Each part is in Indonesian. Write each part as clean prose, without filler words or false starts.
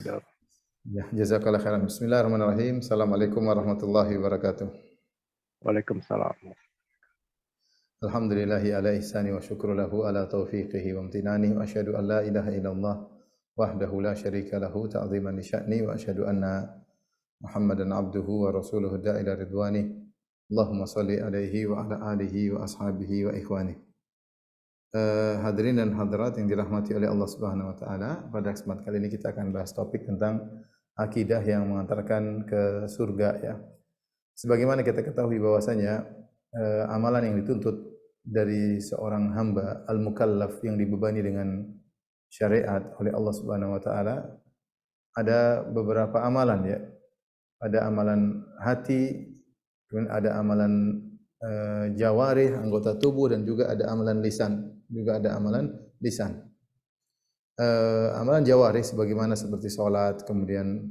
Ya, Ya, jazakallah khairan. Bismillahirrahmanirrahim. Assalamualaikum warahmatullahi wabarakatuh. Waalaikumsalam. Alhamdulillahi ala ihsani wa syukru lahu ala taufiqihi wa amtinani wa asyhadu an la ilaha illallah wahdahu la syarika lahu ta'ziman li sya'ni wa asyhadu anna Muhammadan abduhu wa rasuluhu da'ila ridwani. Allahumma salli alaihi wa ala alihi wa ashabihi wa ikhwani. Hadirin dan hadirat yang dirahmati oleh Allah Subhanahu wa taala, pada kesempatan kali ini kita akan bahas topik tentang akidah yang mengantarkan ke surga ya. Sebagaimana kita ketahui bahwasanya amalan yang dituntut dari seorang hamba al-mukallaf yang dibebani dengan syariat oleh Allah Subhanahu wa taala, ada beberapa amalan ya. Ada amalan hati, kemudian ada amalan jawarih, anggota tubuh, dan juga ada amalan lisan, amalan jawarih sebagaimana seperti salat, kemudian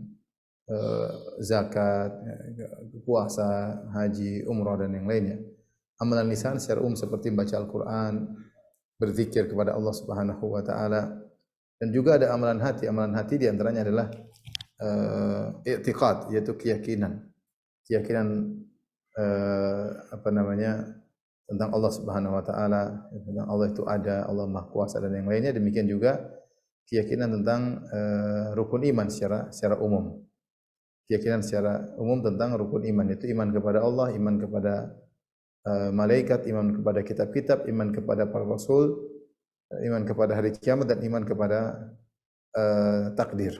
zakat, puasa, haji, umrah dan yang lainnya. Amalan lisan secara umum seperti membaca Al-Qur'an, berzikir kepada Allah Subhanahu wa taala, dan juga ada amalan hati. Amalan hati di antaranya adalah i'tiqad, yaitu keyakinan. Keyakinan tentang Allah Subhanahu wa taala, tentang Allah itu ada, Allah Maha Kuasa dan yang lainnya. Demikian juga keyakinan tentang rukun iman secara umum. Keyakinan secara umum tentang rukun iman, yaitu iman kepada Allah, iman kepada malaikat, iman kepada kitab-kitab, iman kepada para rasul, iman kepada hari kiamat, dan iman kepada takdir.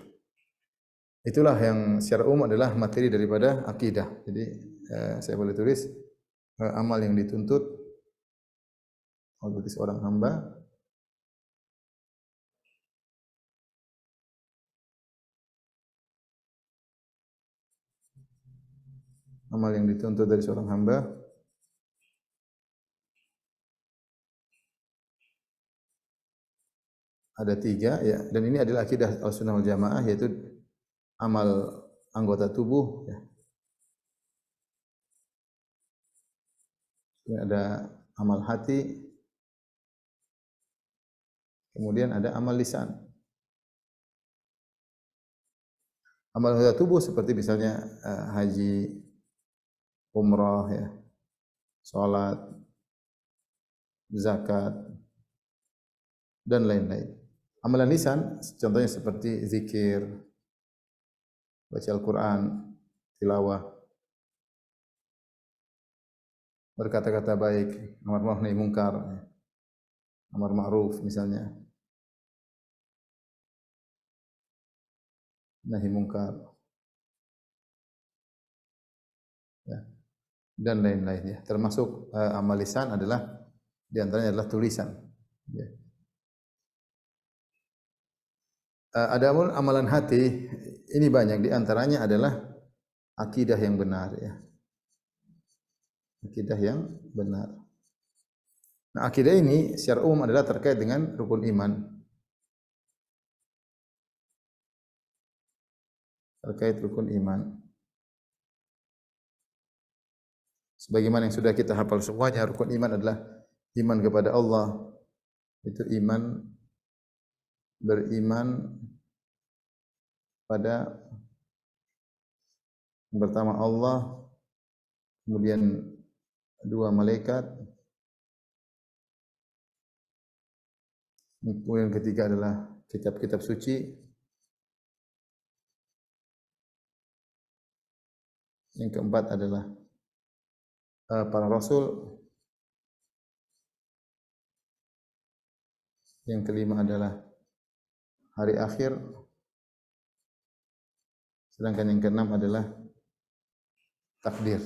Itulah yang secara umum adalah materi daripada akidah. Jadi saya boleh tulis amal yang dituntut oleh seorang hamba dari seorang hamba ada 3 ya, dan ini adalah akidah Ahlussunnah wal Jamaah, yaitu amal anggota tubuh ya. Kemudian ada amal hati, kemudian ada amal lisan. Amal anggota tubuh seperti misalnya haji, umrah ya, salat, zakat dan lain-lain. Amalan lisan contohnya seperti zikir, baca Al-Qur'an, tilawah, berkata-kata baik, amar ma'ruf nahi mungkar, amar ma'ruf misalnya, nahi mungkar ya, dan lain-lain ya. Termasuk amal lisan adalah di antaranya adalah tulisan ya. Ada amalan hati, ini banyak, di antaranya adalah akidah yang benar ya. Akidah yang benar. Nah, akidah ini secara umum adalah terkait dengan rukun iman. Terkait rukun iman. Sebagaimana yang sudah kita hafal semuanya, rukun iman adalah iman kepada Allah. Itu beriman pada yang pertama Allah, kemudian 2 malaikat, kemudian ketiga adalah kitab-kitab suci, yang keempat adalah para rasul, yang kelima adalah hari akhir, sedangkan yang keenam adalah takdir.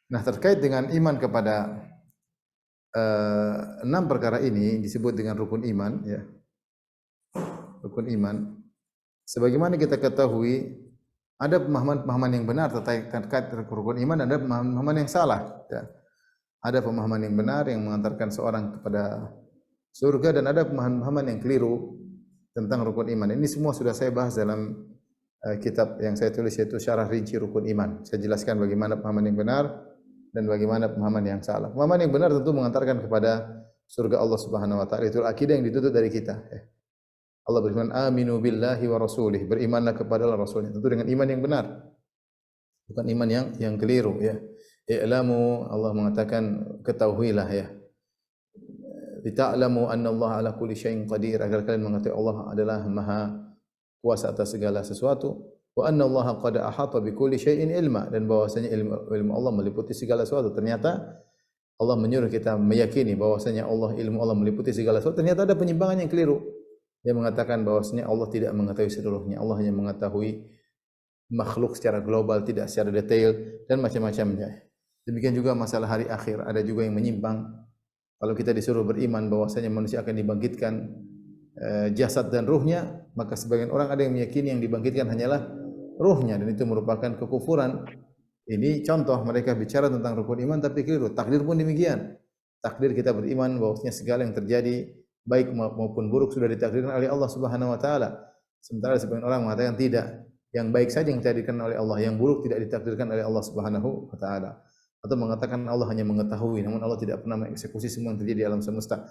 Nah, terkait dengan iman kepada 6 perkara ini disebut dengan rukun iman ya. Rukun iman. Sebagaimana kita ketahui, ada pemahaman-pemahaman yang benar terkait rukun iman, ada pemahaman yang salah ya. Ada pemahaman yang benar yang mengantarkan seorang kepada surga, dan ada pemahaman yang keliru tentang rukun iman. Ini semua sudah saya bahas dalam kitab yang saya tulis, yaitu Syarah Rinci Rukun Iman. Saya jelaskan bagaimana pemahaman yang benar dan bagaimana pemahaman yang salah. Pemahaman yang benar tentu mengantarkan kepada surga Allah Subhanahu wa taala. Itu akidah yang dituntut dari kita ya. Allah berfirman, "Aminu billahi wa rasulih." Berimanlah kepada Allah Rasulnya. Tentu dengan iman yang benar, bukan iman yang keliru ya. I'lamu, Allah mengatakan ketahuilah ya. Lita'lamu anna Allah ala kulli syai'in qadir, agar kalian mengetahui Allah adalah Maha kuasa atas segala sesuatu. Wa anna Allah qad ahata bi kulli syai'in ilma, dan bahwasanya ilmu Allah meliputi segala sesuatu. Ternyata Allah menyuruh kita meyakini bahwasanya ilmu Allah meliputi segala sesuatu. Ternyata ada penyimpangan yang keliru. Dia mengatakan bahwasanya Allah tidak mengetahui seluruhnya. Allah hanya mengetahui makhluk secara global, tidak secara detail, dan macam-macamnya. Demikian juga masalah hari akhir. Ada juga yang menyimpang. Kalau kita disuruh beriman bahwasanya manusia akan dibangkitkan jasad dan ruhnya, maka sebagian orang ada yang meyakini yang dibangkitkan hanyalah ruhnya, dan itu merupakan kekufuran. Ini contoh mereka bicara tentang rukun iman tapi keliru. Takdir pun demikian. Takdir kita beriman bahwasanya segala yang terjadi baik maupun buruk sudah ditakdirkan oleh Allah Subhanahu wa taala. Sementara sebagian orang mengatakan tidak. Yang baik saja yang ditakdirkan oleh Allah, yang buruk tidak ditakdirkan oleh Allah Subhanahu wa taala. Atau mengatakan Allah hanya mengetahui, namun Allah tidak pernah mengeksekusi semua yang terjadi di alam semesta.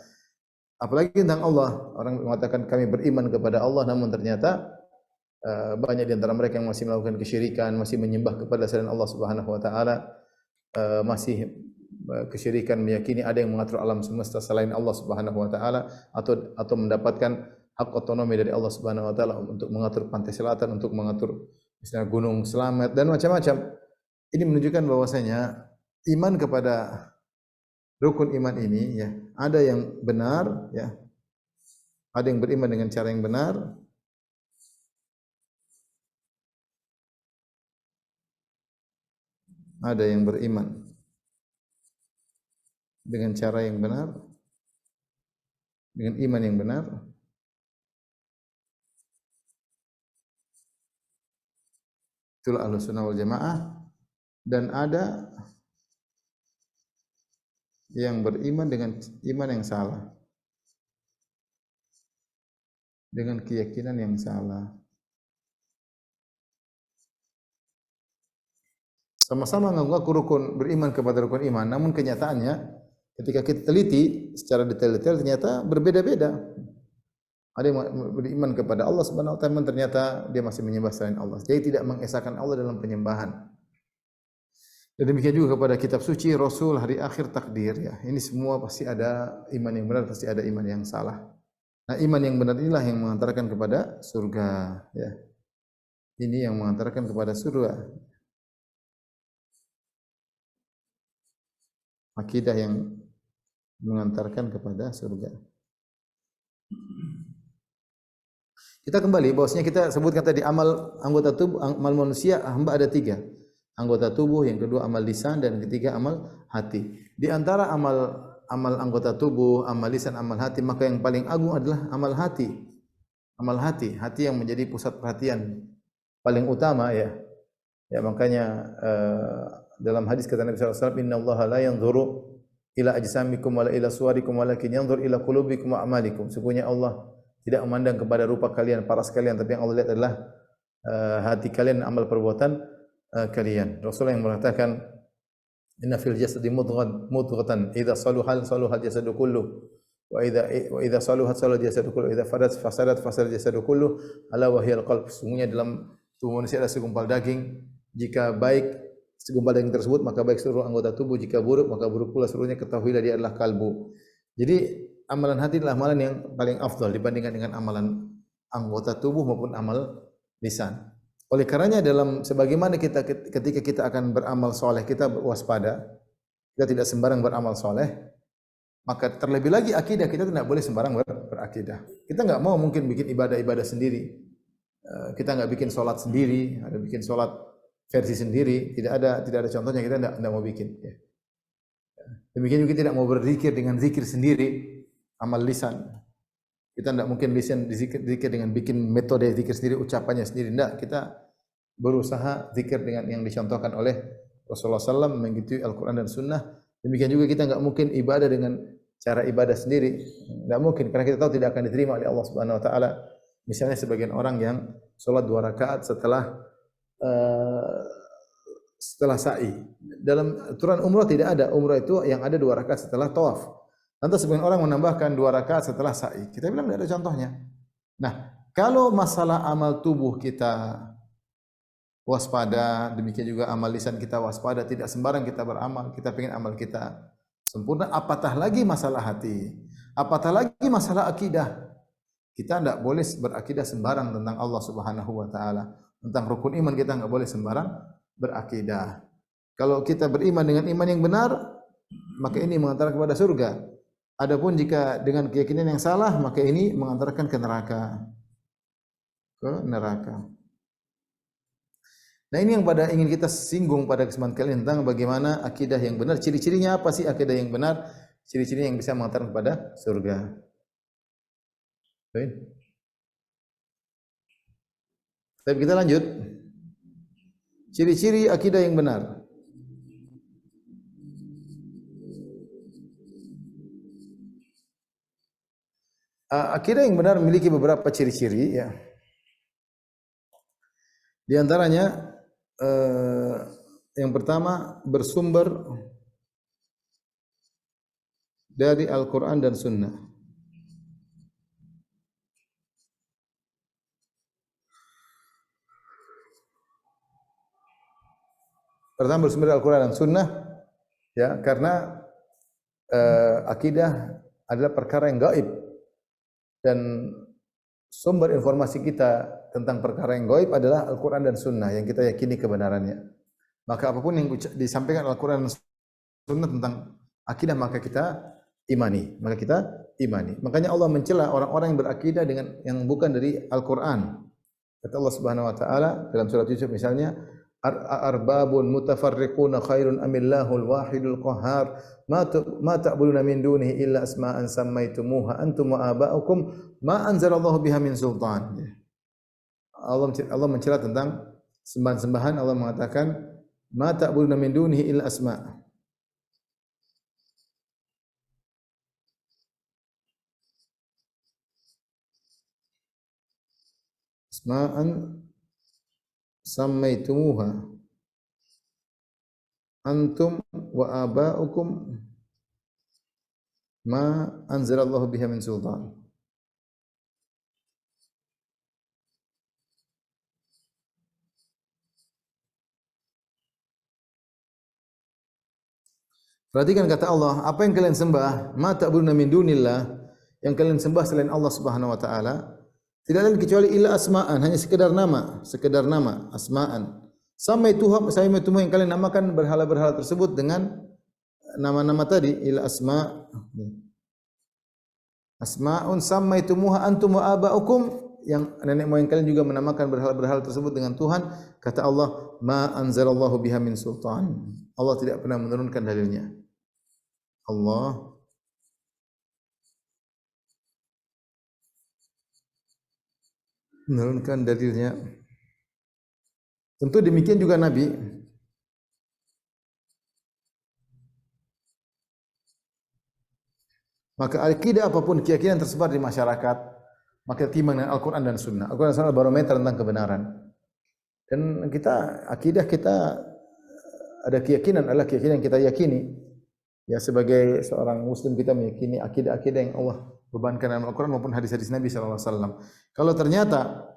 Apalagi tentang Allah, orang mengatakan kami beriman kepada Allah, namun ternyata banyak di antara mereka yang masih melakukan kesyirikan, masih menyembah kepada selain Allah Subhanahu wa taala, masih kesyirikan meyakini ada yang mengatur alam semesta selain Allah Subhanahu wa taala, atau mendapatkan hak otonomi dari Allah Subhanahu wa taala untuk mengatur pantai selatan, untuk mengatur misalnya gunung Selamet dan macam-macam. Ini menunjukkan bahwasanya iman kepada rukun iman ini ya, ada yang benar ya. Ada yang beriman dengan cara yang benar. Ada yang beriman dengan cara yang benar, dengan iman yang benar. Itulah Ahlussunnah wal Jamaah. Dan ada yang beriman dengan iman yang salah, dengan keyakinan yang salah. Sama-sama mengaku rukun, beriman kepada rukun iman, namun kenyataannya ketika kita teliti secara detail-detail ternyata berbeda-beda. Ada yang beriman kepada Allah Subhanahu wa taala, ternyata dia masih menyembah selain Allah. Jadi tidak mengesahkan Allah dalam penyembahan. Dan demikian juga kepada kitab suci, Rasul, hari akhir, takdir ya. Ini semua pasti ada iman yang benar, pasti ada iman yang salah. Nah, iman yang benar inilah yang mengantarkan kepada surga ya. Ini yang mengantarkan kepada surga. Akidah yang mengantarkan kepada surga. Kita kembali bahwasanya kita sebutkan tadi amal anggota tubuh, amal manusia hamba ada 3. Anggota tubuh, yang kedua amal lisan, dan yang ketiga amal hati. Di antara amal anggota tubuh, amal lisan, amal hati, maka yang paling agung adalah amal hati. Amal hati yang menjadi pusat perhatian paling utama ya. Ya makanya dalam hadis kata Nabi sallallahu alaihi wasallam, "Innallaha la yanzuru ila ajsamikum wala ila suwarikum walakin yanzur ila qulubikum wa a'malikum." Sesungguhnya Allah tidak memandang kepada rupa kalian, paras kalian, tapi yang Allah lihat adalah hati kalian, amal perbuatan kalian. Rasulullah yang mengatakan, "Inna fil jasadi mudghatan idza saluha saluha jasadu kullu wa idza saluhat saluha jasadu kullu wa idza fasadat jasadu kullu ala wa hiyal qalb." Sesungguhnya dalam tubuh manusia ada segumpal daging. Jika baik segumpal daging tersebut, maka baik seluruh anggota tubuh. Jika buruk, maka buruk pula seluruhnya. Ketahuilah dia adalah kalbu. Jadi amalan hati adalah amalan yang paling afdal dibandingkan dengan amalan anggota tubuh maupun amal lisan. Oleh karenanya dalam sebagaimana ketika kita akan beramal soleh, kita waspada, kita tidak sembarang beramal soleh. Maka terlebih lagi akidah, kita tidak boleh sembarang berakidah. Kita nggak mau mungkin bikin ibadah-ibadah sendiri. Kita nggak bikin sholat sendiri, ada bikin sholat versi sendiri, tidak ada contohnya, kita tidak mau bikin ya. Demikian juga tidak mau berzikir dengan zikir sendiri, amal lisan. Kita tidak mungkin lisan zikir dengan bikin metode zikir sendiri, ucapannya sendiri. Tidak, kita berusaha zikir dengan yang dicontohkan oleh Rasulullah SAW, mengikuti Al-Quran dan Sunnah. Demikian juga kita tidak mungkin ibadah dengan cara ibadah sendiri. Tidak mungkin, karena kita tahu tidak akan diterima oleh Allah Subhanahu Wa Taala. Misalnya sebagian orang yang sholat 2 rakaat setelah sa'i. Dalam aturan umrah tidak ada. Umrah itu yang ada 2 rakaat setelah tawaf. Lantas sebagian orang menambahkan 2 rakaat setelah sa'i. Kita bilang tidak ada contohnya. Nah, kalau masalah amal tubuh kita waspada, demikian juga amal lisan kita waspada, tidak sembarang kita beramal, kita ingin amal kita sempurna, apatah lagi masalah hati, apatah lagi masalah akidah. Kita tidak boleh berakidah sembarang tentang Allah Subhanahu wa taala. Tentang rukun iman kita enggak boleh sembarang berakidah. Kalau kita beriman dengan iman yang benar, maka ini mengantarkan kepada surga. Adapun jika dengan keyakinan yang salah, maka ini mengantarkan ke neraka. Ke neraka. Nah, ini yang pada ingin kita singgung pada kesempatan kali ini tentang bagaimana akidah yang benar. Ciri-cirinya apa sih akidah yang benar? Ciri-cirinya yang bisa mengantarkan kepada surga. Baik. Tapi kita lanjut. Ciri-ciri akidah yang benar. Akidah yang benar memiliki beberapa ciri-ciri ya. Di antaranya yang pertama bersumber dari Al-Quran dan Sunnah. Pertama bersumber dari Al-Quran dan Sunnah, ya, karena akidah adalah perkara yang gaib dan sumber informasi kita tentang perkara yang gaib adalah Al-Quran dan Sunnah yang kita yakini kebenarannya. Maka apapun yang disampaikan Al-Quran dan Sunnah tentang akidah maka kita imani, Makanya Allah mencela orang-orang yang berakidah dengan yang bukan dari Al-Quran. Kata Allah Subhanahu wa taala dalam surat Yusuf misalnya, arbabun mutafarriquna khairun amillahul wahidul qahhar ma ta'buduna min dunihi illa asma'an sammaitumuha antum wa aba'ukum ma anzalallahu biha min sultan. Allah mencela tentang sembahan-sembahan. Allah mengatakan ma ta'buduna min dunihi illa asma'an sammaitumuha antum wa aba'ukum ma anzalallahu biha min sultan. Perhatikan kata Allah, apa yang kalian sembah, ma ta'buduna min dunillah, yang kalian sembah selain Allah Subhanahu wa taala, tidak lain kecuali illa asma'an, hanya sekedar nama, asma'an. Sama itu yang kalian namakan berhala-berhala tersebut dengan nama-nama tadi, illa asma'un sammaitumuha antum wa aba'ukum, yang nenek moyang kalian juga menamakan berhala-berhala tersebut dengan Tuhan. Kata Allah, ma anzalallahu biha min sultan. Allah tidak pernah menurunkan dalilnya. Allah menurunkan dalilnya. Tentu demikian juga Nabi. Maka akidah apapun keyakinan tersebar di masyarakat, maka timbang dengan Al-Quran dan Sunnah. Al-Quran dan Sunnah barometer tentang kebenaran. Dan akidah kita ada keyakinan adalah keyakinan yang kita yakini. Ya, sebagai seorang muslim kita meyakini akidah-akidah yang Allah bebankan dalam Al-Quran maupun hadis-hadis Nabi SAW. Kalau ternyata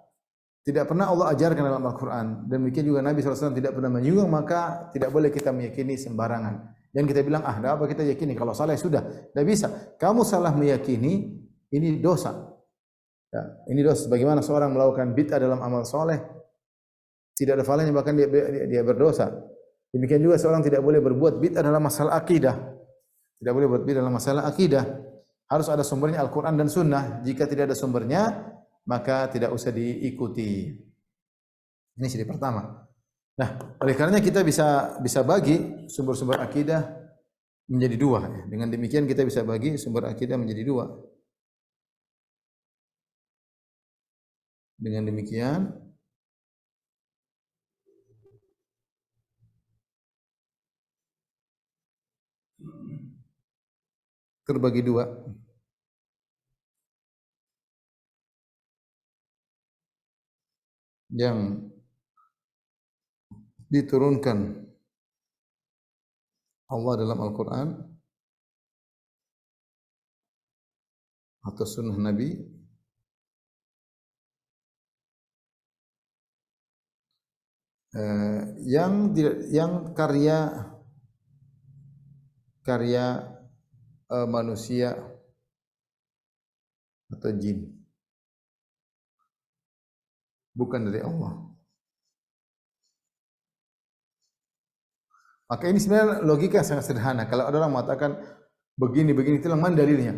tidak pernah Allah ajarkan dalam Al-Quran, dan demikian juga Nabi SAW tidak pernah menyinggung, maka tidak boleh kita meyakini sembarangan. Dan kita bilang, dah apa kita yakini, kalau salah ya sudah. Tidak bisa. Kamu salah meyakini, ini dosa. Ya, ini dosa. Bagaimana seorang melakukan bid'ah dalam amal soleh, tidak ada falanya, bahkan dia berdosa. Demikian juga seorang tidak boleh berbuat bid'ah dalam masalah akidah. Tidak boleh buat bid'ah dalam masalah akidah. Harus ada sumbernya Al-Quran dan Sunnah. Jika tidak ada sumbernya, maka tidak usah diikuti. Ini ciri pertama. Nah, oleh karenanya kita bisa bagi sumber-sumber akidah menjadi dua. Dengan demikian kita bisa bagi sumber akidah menjadi dua. Dengan demikian terbagi dua. Yang diturunkan Allah dalam Al-Quran atau sunnah Nabi, yang karya manusia atau jin, bukan dari Allah. Maka ini sebenarnya logika yang sangat sederhana. Kalau ada orang mengatakan begini, itu mana dalilnya?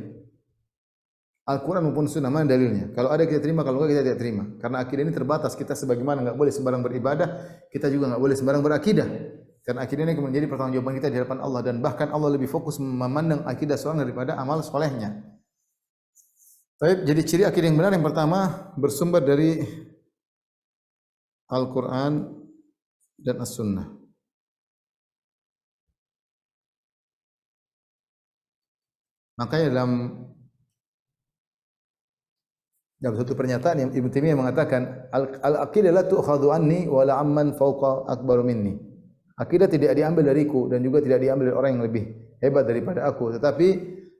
Al-Quran maupun Sunnah, mana dalilnya? Kalau ada kita terima, kalau enggak kita tidak terima. Karena akidah ini terbatas. Kita sebagaimana enggak boleh sembarang beribadah, kita juga enggak boleh sembarang berakidah. Karena akidah ini akan menjadi pertanggungjawaban kita di hadapan Allah, dan bahkan Allah lebih fokus memandang akidah seorang daripada amal solehnya. Baik, jadi ciri akidah yang benar yang pertama bersumber dari Al-Quran dan As-Sunnah. Makanya dalam satu pernyataan yang Ibnu Taimiyah mengatakan al-aqidah la tu'khadhu anni wa la amman fawqa akbaru minni. Akidah tidak diambil dariku dan juga tidak diambil dari orang yang lebih hebat daripada aku, tetapi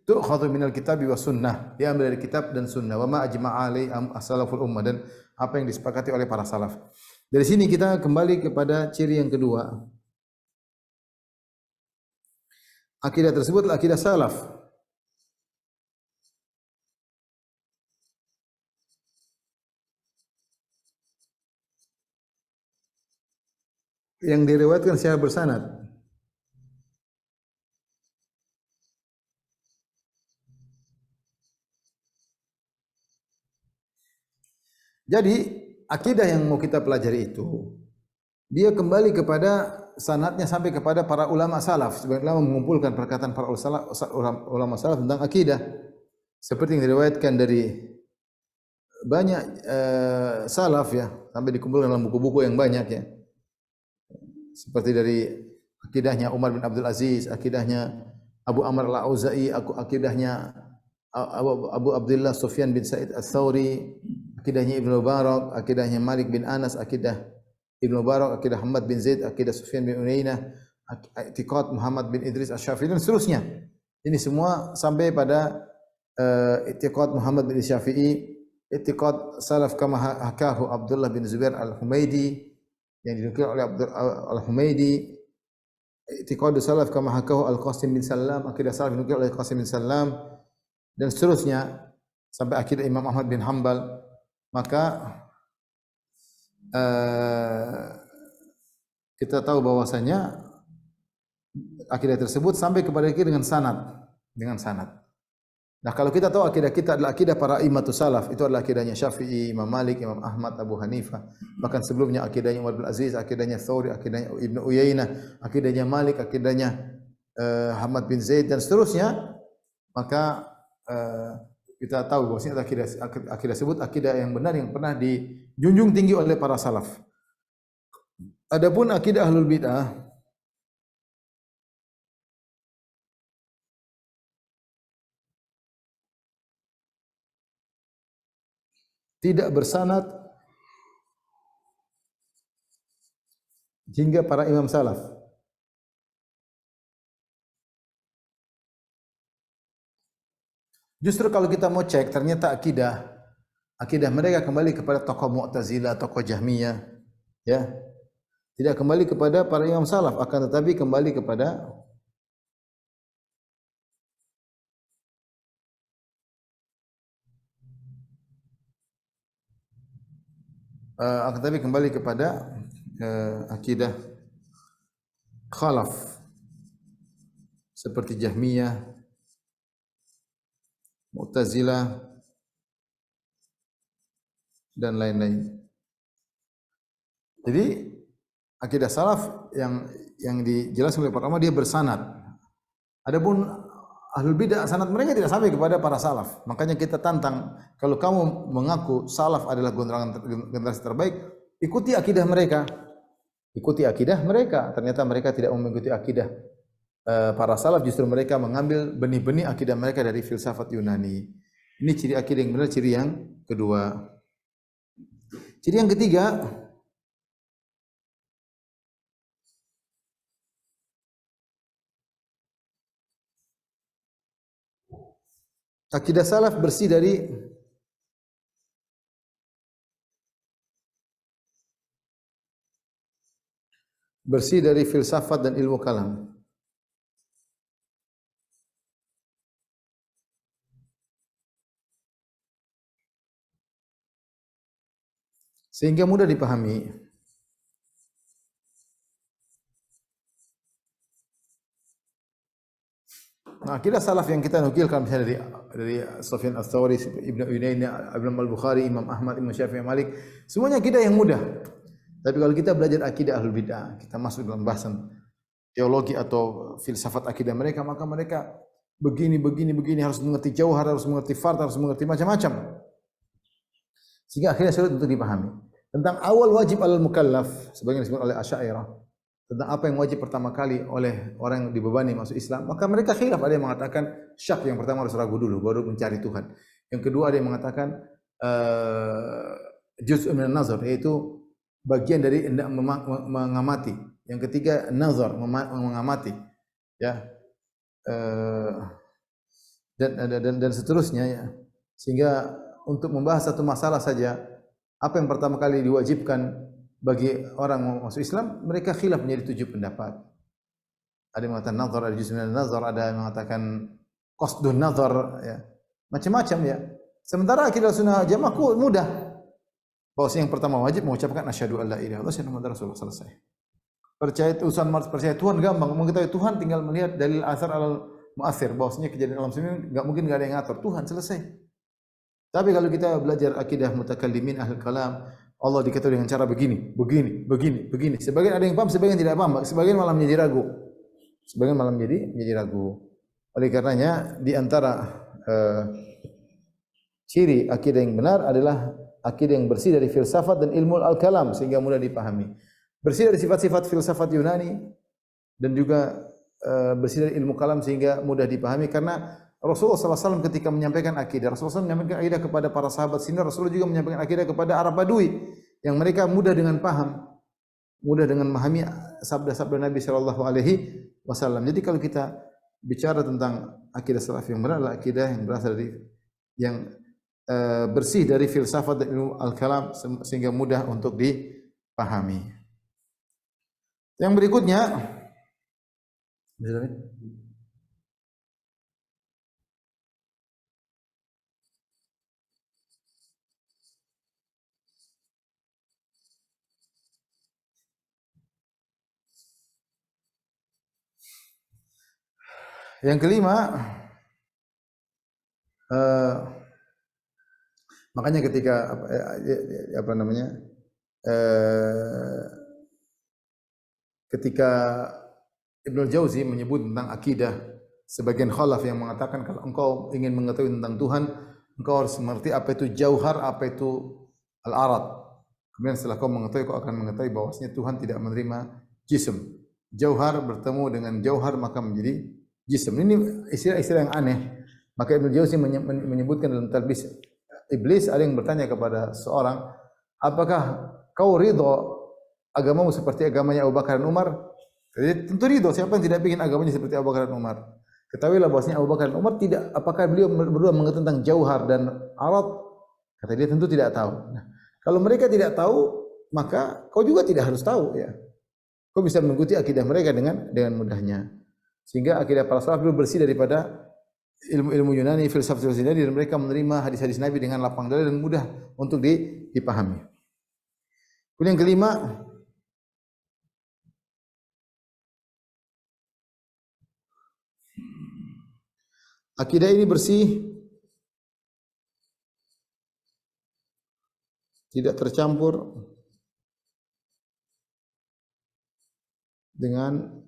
tu'khadhu minal kitabi was sunnah, diambil dari kitab dan sunnah, wa ma ajma'a alai as-salaful ummah, dan apa yang disepakati oleh para salaf. Dari sini kita kembali kepada ciri yang kedua. Akidah tersebut adalah akidah salaf. Yang diriwayatkan secara bersanad. Jadi akidah yang mau kita pelajari itu, dia kembali kepada sanadnya sampai kepada para ulama salaf. Sebagian ulama mengumpulkan perkataan para ulama salaf tentang akidah, seperti yang diriwayatkan dari banyak salaf ya, sampai dikumpulkan dalam buku-buku yang banyak ya. Seperti dari akidahnya Umar bin Abdul Aziz, akidahnya Abu Amr al-Auza'i, akidahnya Abu Abdullah Sufyan bin Sa'id Ats-Tsauri, akidahnya Ibnu Mubarak, akidahnya Malik bin Anas, akidah Ibnu Mubarak, akidah Ahmad bin Zaid, akidah Sufyan bin Uyainah, i'tiqad Muhammad bin Idris Asy-Syafi'i dan seterusnya. Ini semua sampai pada i'tiqad Muhammad bin Syafi'i, i'tiqad salaf kama hakahu Abdullah bin Zubair al-Humaidi, yang dinukil oleh al-Humaidi, i'tiqad salaf kama hakahu al-Qasim bin Sallam, akidah salaf dinukil oleh Qasim bin Sallam, dan seterusnya sampai akidah Imam Ahmad bin Hanbal. Maka kita tahu bahwasanya akidah tersebut sampai kepada kita dengan sanad. Nah, kalau kita tahu akidah kita adalah akidah para imamatus salaf, itu adalah akidahnya Syafi'i, Imam Malik, Imam Ahmad, Abu Hanifah. Bahkan sebelumnya akidahnya Umar bin Aziz, akidahnya Tsauri, akidahnya Ibnu Uyainah, akidahnya Malik, akidahnya Ahmad bin Zaid dan seterusnya. Maka kita tahu bahwasanya akidah tersebut akidah yang benar yang pernah dijunjung tinggi oleh para salaf. Adapun akidah ahlul bidah, tidak bersanad hingga para imam salaf. Justru kalau kita mau cek, ternyata akidah mereka kembali kepada tokoh Mu'tazilah, tokoh Jahmiyah, ya. Tidak kembali kepada para imam salaf, akan tetapi kembali kepada akidah khalaf seperti Jahmiyah, Mu'tazilah dan lain-lain. Jadi akidah salaf yang dijelaskan oleh pertama dia bersanad. Adapun ahlul bidah sanad mereka tidak sampai kepada para salaf. Makanya kita tantang, kalau kamu mengaku salaf adalah generasi terbaik, ikuti akidah mereka. Ikuti akidah mereka. Ternyata mereka tidak mengikuti akidah para salaf, justru mereka mengambil benih-benih akidah mereka dari filsafat Yunani. Ini ciri akidah yang benar, ciri yang kedua. Ciri yang ketiga, akidah salaf bersih dari bersih dari filsafat dan ilmu kalam. Sehingga mudah dipahami. Nah, akidah salaf yang kita nukilkan misalnya dari Sufyan Ats-Tsauri, Ibnu Uyainah, Imam Al-Bukhari, Imam Ahmad, Imam Syafi'i, Malik, semuanya akidah yang mudah. Tapi kalau kita belajar akidah Ahlul Bidah, kita masuk dalam bahasan teologi atau filsafat akidah mereka, maka mereka begini harus mengerti jauhar, harus mengerti fard, harus mengerti macam-macam. Sehingga akhirnya sulit untuk dipahami. Tentang awal wajib alal mukallaf, sebagaimana disebut oleh Asy'ariyah, tentang apa yang wajib pertama kali oleh orang yang dibebani masuk Islam, maka mereka khilaf. Ada yang mengatakan syak, yang pertama harus ragu dulu baru mencari Tuhan. Yang kedua ada yang mengatakan juz'un minan nazar, yaitu bagian dari hendak mengamati. Yang ketiga nazar, mengamati, ya. Dan seterusnya, ya. Sehingga untuk membahas satu masalah saja, apa yang pertama kali diwajibkan bagi orang masuk Islam, mereka khilaf menjadi 7 pendapat. Ada yang mengatakan nazar, ada juz'un minan nazar, ada yang mengatakan qasdun nazar, ya. Macam-macam, ya. Sementara akidah sunnah jamaah mudah. Bahwa yang pertama wajib mengucapkan asyhadu alla ilaha illallah wa anna rasulullah, selesai. Percaya Tuhan gampang, mengetahui Tuhan tinggal melihat dalil asar al muathir, bahwasanya kejadian alam semesta enggak mungkin enggak ada yang ngatur, Tuhan, selesai. Tapi kalau kita belajar akidah mutakallimin ahlul kalam, Allah dikatakan dengan cara begini. Sebagian ada yang paham, sebagian tidak paham, sebagian malah menjadi ragu. Oleh karenanya di antara ciri akidah yang benar adalah akidah yang bersih dari filsafat dan ilmu al-kalam sehingga mudah dipahami. Bersih dari sifat-sifat filsafat Yunani dan juga bersih dari ilmu kalam sehingga mudah dipahami, karena Rasulullah SAW ketika menyampaikan akidah, Rasulullah SAW menyampaikan akidah kepada para sahabat, sehingga Rasulullah juga menyampaikan akidah kepada Arab Badui yang mereka mudah dengan paham, mudah dengan memahami sabda-sabda Nabi SAW. Jadi kalau kita bicara tentang akidah salaf yang benar, adalah akidah yang berasal dari yang bersih dari filsafat dan ilmu al-kalam sehingga mudah untuk dipahami. Yang berikutnya, yang kelima, makanya ketika ketika Ibnu Jauzi menyebut tentang akidah, sebagian khalaf yang mengatakan kalau engkau ingin mengetahui tentang Tuhan, engkau harus mengerti apa itu jauhar, apa itu al-arad. Kemudian setelah kau mengetahui, kau akan mengetahui bahwasanya Tuhan tidak menerima jism. Jauhar bertemu dengan jauhar maka menjadi jism. Ini istilah-istilah yang aneh. Maka Ibnu Jauzi menyebutkan dalam Talbis Iblis, ada yang bertanya kepada seorang, apakah kau ridho agamamu seperti agamanya Abu Bakar dan Umar? Jadi tentu ridho, siapa yang tidak ingin agamanya seperti Abu Bakar dan Umar? Ketahuilah bahwasanya Abu Bakar dan Umar tidak, apakah beliau berdua mengerti tentang jauhar dan arad? Kata dia tentu tidak tahu. Nah, kalau mereka tidak tahu, maka kau juga tidak harus tahu, ya. Kau bisa mengikuti akidah mereka dengan mudahnya. Sehingga akidah para salaf dulu bersih daripada ilmu-ilmu Yunani, filsafat Yunani, dan mereka menerima hadis-hadis Nabi dengan lapang dada dan mudah untuk dipahami. Kemudian yang kelima, akidah ini bersih, tidak tercampur dengan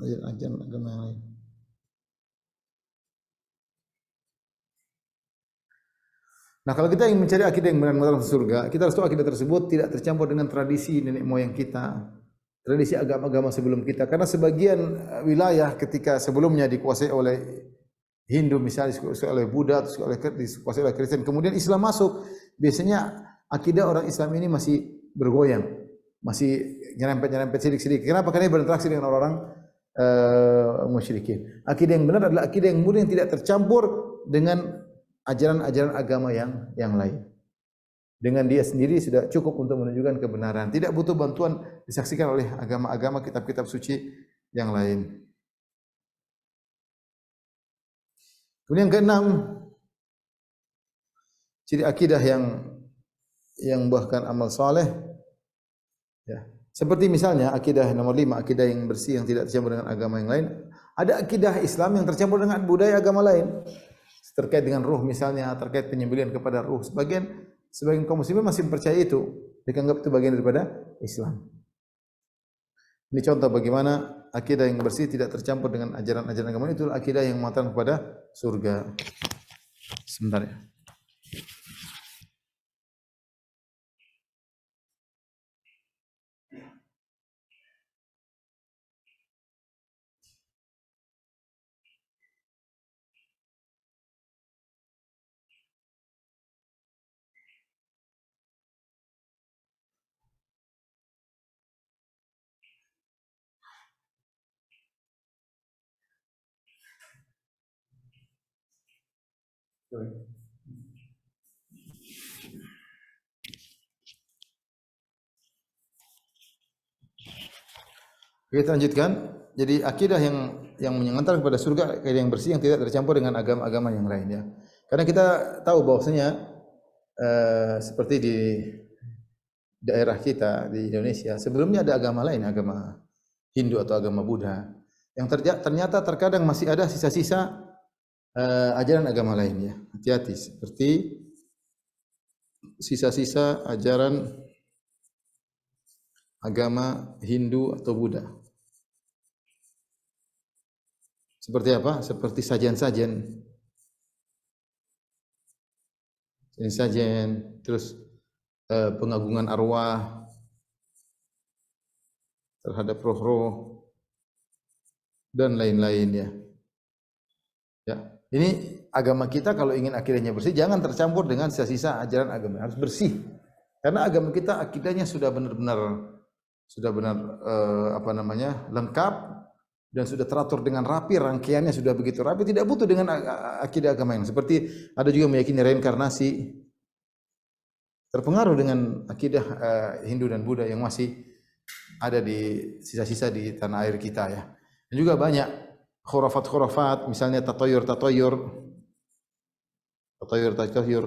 ajaran agama yang lain. Nah, kalau kita ingin mencari akidah yang benar-benar masuk surga, kita harus tahu akidah tersebut tidak tercampur dengan tradisi nenek moyang kita, tradisi agama-agama sebelum kita. Karena sebagian wilayah ketika sebelumnya dikuasai oleh Hindu, misalnya dikuasai oleh Buddha, dikuasai oleh Kristen, kemudian Islam masuk, biasanya akidah orang Islam ini masih bergoyang, masih nyerempet-nyerempet sidik-sidik. Kenapa? Karena berinteraksi dengan orang-orang musyrikin. Akidah yang benar adalah akidah yang murni, yang tidak tercampur dengan ajaran-ajaran agama yang lain. dengan dia sendiri sudah cukup untuk menunjukkan kebenaran. Tidak butuh bantuan disaksikan oleh agama-agama kitab-kitab suci yang lain. Kemudian yang keenam, ciri akidah yang membuahkan amal saleh, ya. Seperti misalnya akidah nomor 5, akidah yang bersih yang tidak tercampur dengan agama yang lain. Ada akidah Islam yang tercampur dengan budaya agama lain. Terkait dengan ruh misalnya, terkait penyembelihan kepada ruh. Sebagian kaum muslimin masih percaya itu, dianggap itu bagian daripada Islam. Ini contoh bagaimana akidah yang bersih tidak tercampur dengan ajaran-ajaran agama, itu akidah yang mengantarkan kepada surga. Sebentar ya. Kita lanjutkan. Jadi akidah yang mengantar kepada surga, akidah yang bersih yang tidak tercampur dengan agama-agama yang lain, ya. Karena kita tahu bahwasanya seperti di daerah kita di Indonesia sebelumnya ada agama lain, agama Hindu atau agama Buddha, yang ternyata terkadang masih ada sisa-sisa ajaran agama lain, ya. Hati-hati, seperti sisa-sisa ajaran agama Hindu atau Buddha. Seperti apa? Seperti sajian-sajian, terus pengagungan arwah terhadap roh-roh dan lain-lainnya. Ya, ini agama kita kalau ingin akidahnya bersih jangan tercampur dengan sisa-sisa ajaran agama, harus bersih. Karena agama kita akidahnya sudah benar-benar lengkap dan sudah teratur dengan rapi, rangkaiannya sudah begitu rapi, tidak butuh dengan akidah agama yang seperti ada juga meyakini reinkarnasi, terpengaruh dengan akidah Hindu dan Buddha yang masih ada di sisa-sisa di tanah air kita, ya. Dan juga banyak khurafat, misalnya tatoyur,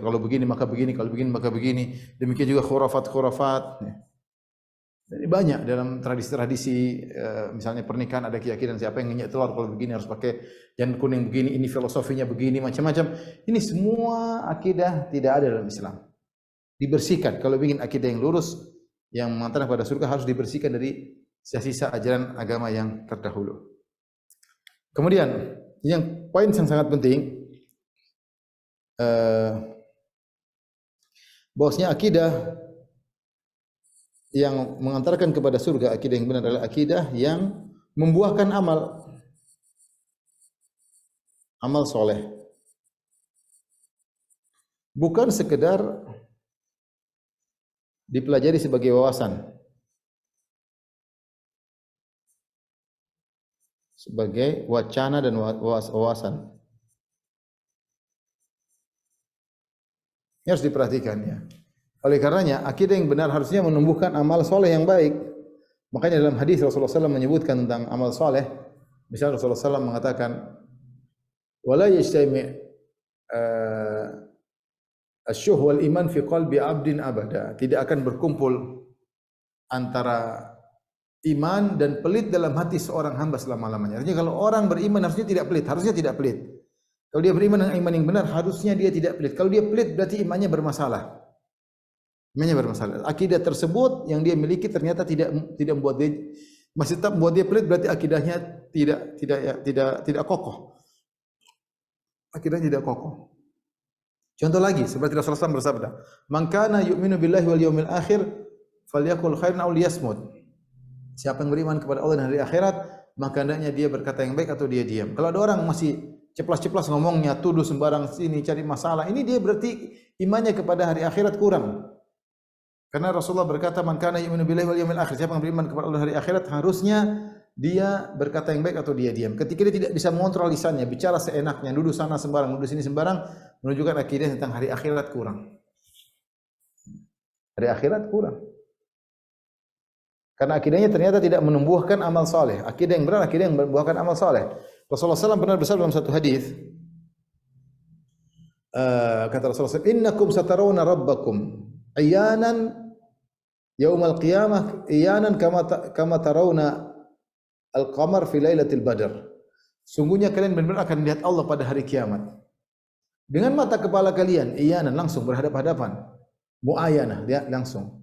kalau begini maka begini, kalau begini maka begini. Demikian juga khurafat, ya. Ini banyak dalam tradisi-tradisi, misalnya pernikahan ada keyakinan siapa yang nginjak telur kalau begini harus pakai jantan kuning begini, ini filosofinya begini, macam-macam. Ini semua akidah tidak ada dalam Islam. Dibersihkan. Kalau ingin akidah yang lurus yang mengantarkan pada surga harus dibersihkan dari sisa-sisa ajaran agama yang terdahulu. Kemudian yang poin yang sangat penting, bahwasanya akidah yang mengantarkan kepada surga, akidah yang benar adalah akidah yang membuahkan amal soleh. Bukan sekedar dipelajari sebagai wawasan, sebagai wacana dan wawasan. Ini harus diperhatikan, ya. Oleh karenanya, akidah yang benar harusnya menumbuhkan amal soleh yang baik. Makanya dalam hadis Rasulullah SAW menyebutkan tentang amal soleh. Misalnya Rasulullah SAW mengatakan, "Wala yajtami' asyuh wal iman fi qalbi 'abdin abada." Tidak akan berkumpul antara iman dan pelit dalam hati seorang hamba selama-lamanya. Artinya kalau orang beriman harusnya tidak pelit. Kalau dia beriman dengan iman yang benar, harusnya dia tidak pelit. Kalau dia pelit berarti imannya bermasalah. Akidah tersebut yang dia miliki ternyata tidak membuat dia, masih tetap membuat dia pelit, berarti akidahnya tidak kokoh. Akidahnya tidak kokoh. Contoh lagi seperti Rasulullah SAW bersabda, "Man kana yu'minu billahi wal yawmil akhir falyakul khairan aw liyasmut." Siapa yang beriman kepada Allah dan hari akhirat, maka hendaknya dia berkata yang baik atau dia diam. Kalau ada orang masih ceplas-ceplas ngomongnya, tuduh sembarang sini, cari masalah, ini dia berarti imannya kepada hari akhirat kurang. Karena Rasulullah berkata, "Man kana yu'minu billahi wal yawmil akhir." Siapa yang beriman kepada Allah hari akhirat, harusnya dia berkata yang baik atau dia diam. Ketika dia tidak bisa mengontrol lisannya, bicara seenaknya, nuduh sana sembarang, nuduh sini sembarang, menunjukkan akidah tentang hari akhirat kurang. Hari akhirat kurang. Karena akidahnya ternyata tidak menumbuhkan amal soleh. Akidah yang benar, akidah yang membuahkan amal soleh. Rasulullah SAW pernah bersabda dalam satu hadis, kata Rasulullah SAW, "Innakum satarawna rabbakum iyanan yaumal qiyamah iyanan kama tarawna al-qamar fi lailatul badr." Sungguhnya kalian benar-benar akan melihat Allah pada hari kiamat. Dengan mata kepala kalian, iyanan langsung berhadapan-hadapan. Muayanah, lihat langsung.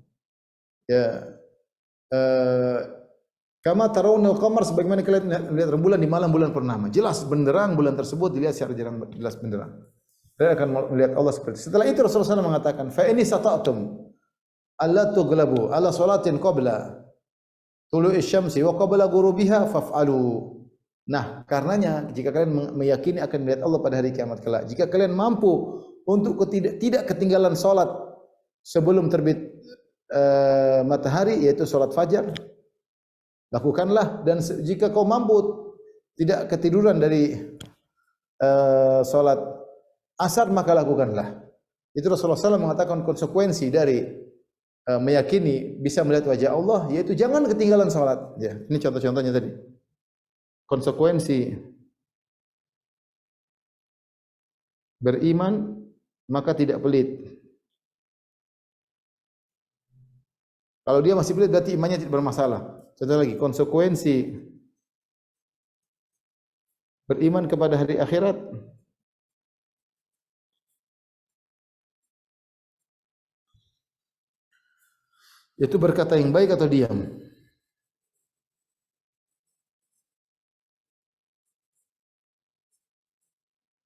Ya, kama tarawna al-qamar, sebagaimana kalian melihat rembulan di malam bulan purnama. Jelas benderang bulan tersebut dilihat secara jelas benderang. Kalian akan melihat Allah seperti itu. Setelah itu Rasulullah SAW mengatakan, "Fa ini sata'tum alla tughlabu ala salatin qabla tulu'i syamsi wa qabla ghurubiha faf'alu." Nah, karenanya jika kalian meyakini akan melihat Allah pada hari kiamat kelak, jika kalian mampu untuk tidak ketinggalan salat sebelum terbit matahari, yaitu salat fajar, lakukanlah. Dan jika kau mampu tidak ketiduran dari salat asar, maka lakukanlah. Itu Rasulullah SAW mengatakan konsekuensi dari meyakini bisa melihat wajah Allah, yaitu jangan ketinggalan salat. Ya, ini contoh-contohnya tadi. Konsekuensi beriman maka tidak pelit. Kalau dia masih pelit berarti imannya tidak bermasalah. Contoh lagi, konsekuensi beriman kepada hari akhirat itu berkata yang baik atau diam.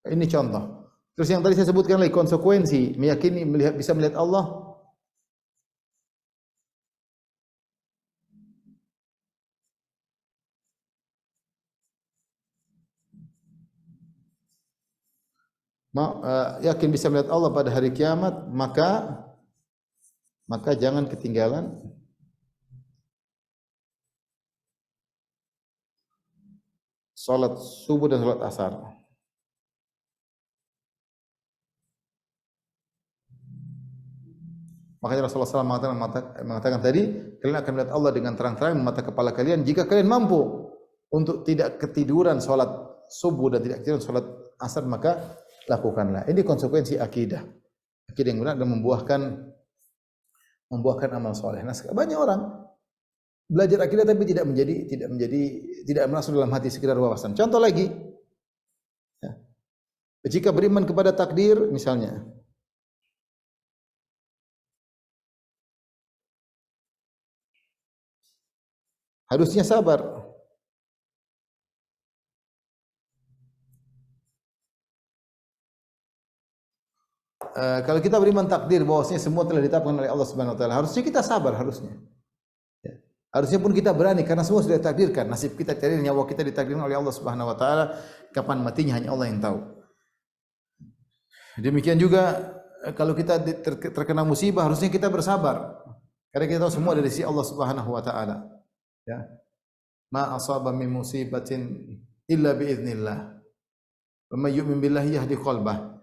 Ini contoh. Terus yang tadi saya sebutkan lagi, konsekuensi meyakini bisa melihat Allah. Yakin bisa melihat Allah pada hari kiamat, maka jangan ketinggalan salat subuh dan salat asar. Makanya Rasulullah SAW mengatakan tadi, kalian akan melihat Allah dengan terang-terang mata kepala kalian jika kalian mampu untuk tidak ketiduran salat subuh dan tidak ketiduran salat asar, maka lakukanlah. Ini konsekuensi akidah. Akidah yang benar dan membuahkan amal soleh. Nah, banyak orang belajar akidah tapi tidak masuk dalam hati, sekedar wawasan. Contoh lagi, ya, jika beriman kepada takdir misalnya, harusnya sabar. Kalau kita beriman takdir bahwasanya semua telah ditetapkan oleh Allah Subhanahu wa taala, harusnya kita sabar harusnya. Ya. Harusnya pun kita berani karena semua sudah ditakdirkan. Nasib kita, nyawa kita ditakdirkan oleh Allah Subhanahu wa taala. Kapan matinya hanya Allah yang tahu. Demikian juga kalau kita terkena musibah, harusnya kita bersabar. Karena kita tahu semua dari sisi Allah Subhanahu wa taala. Ya. Ma asaba min musibatin illa bi idznillah. Wa may yu'min billahi yahdi qalbah.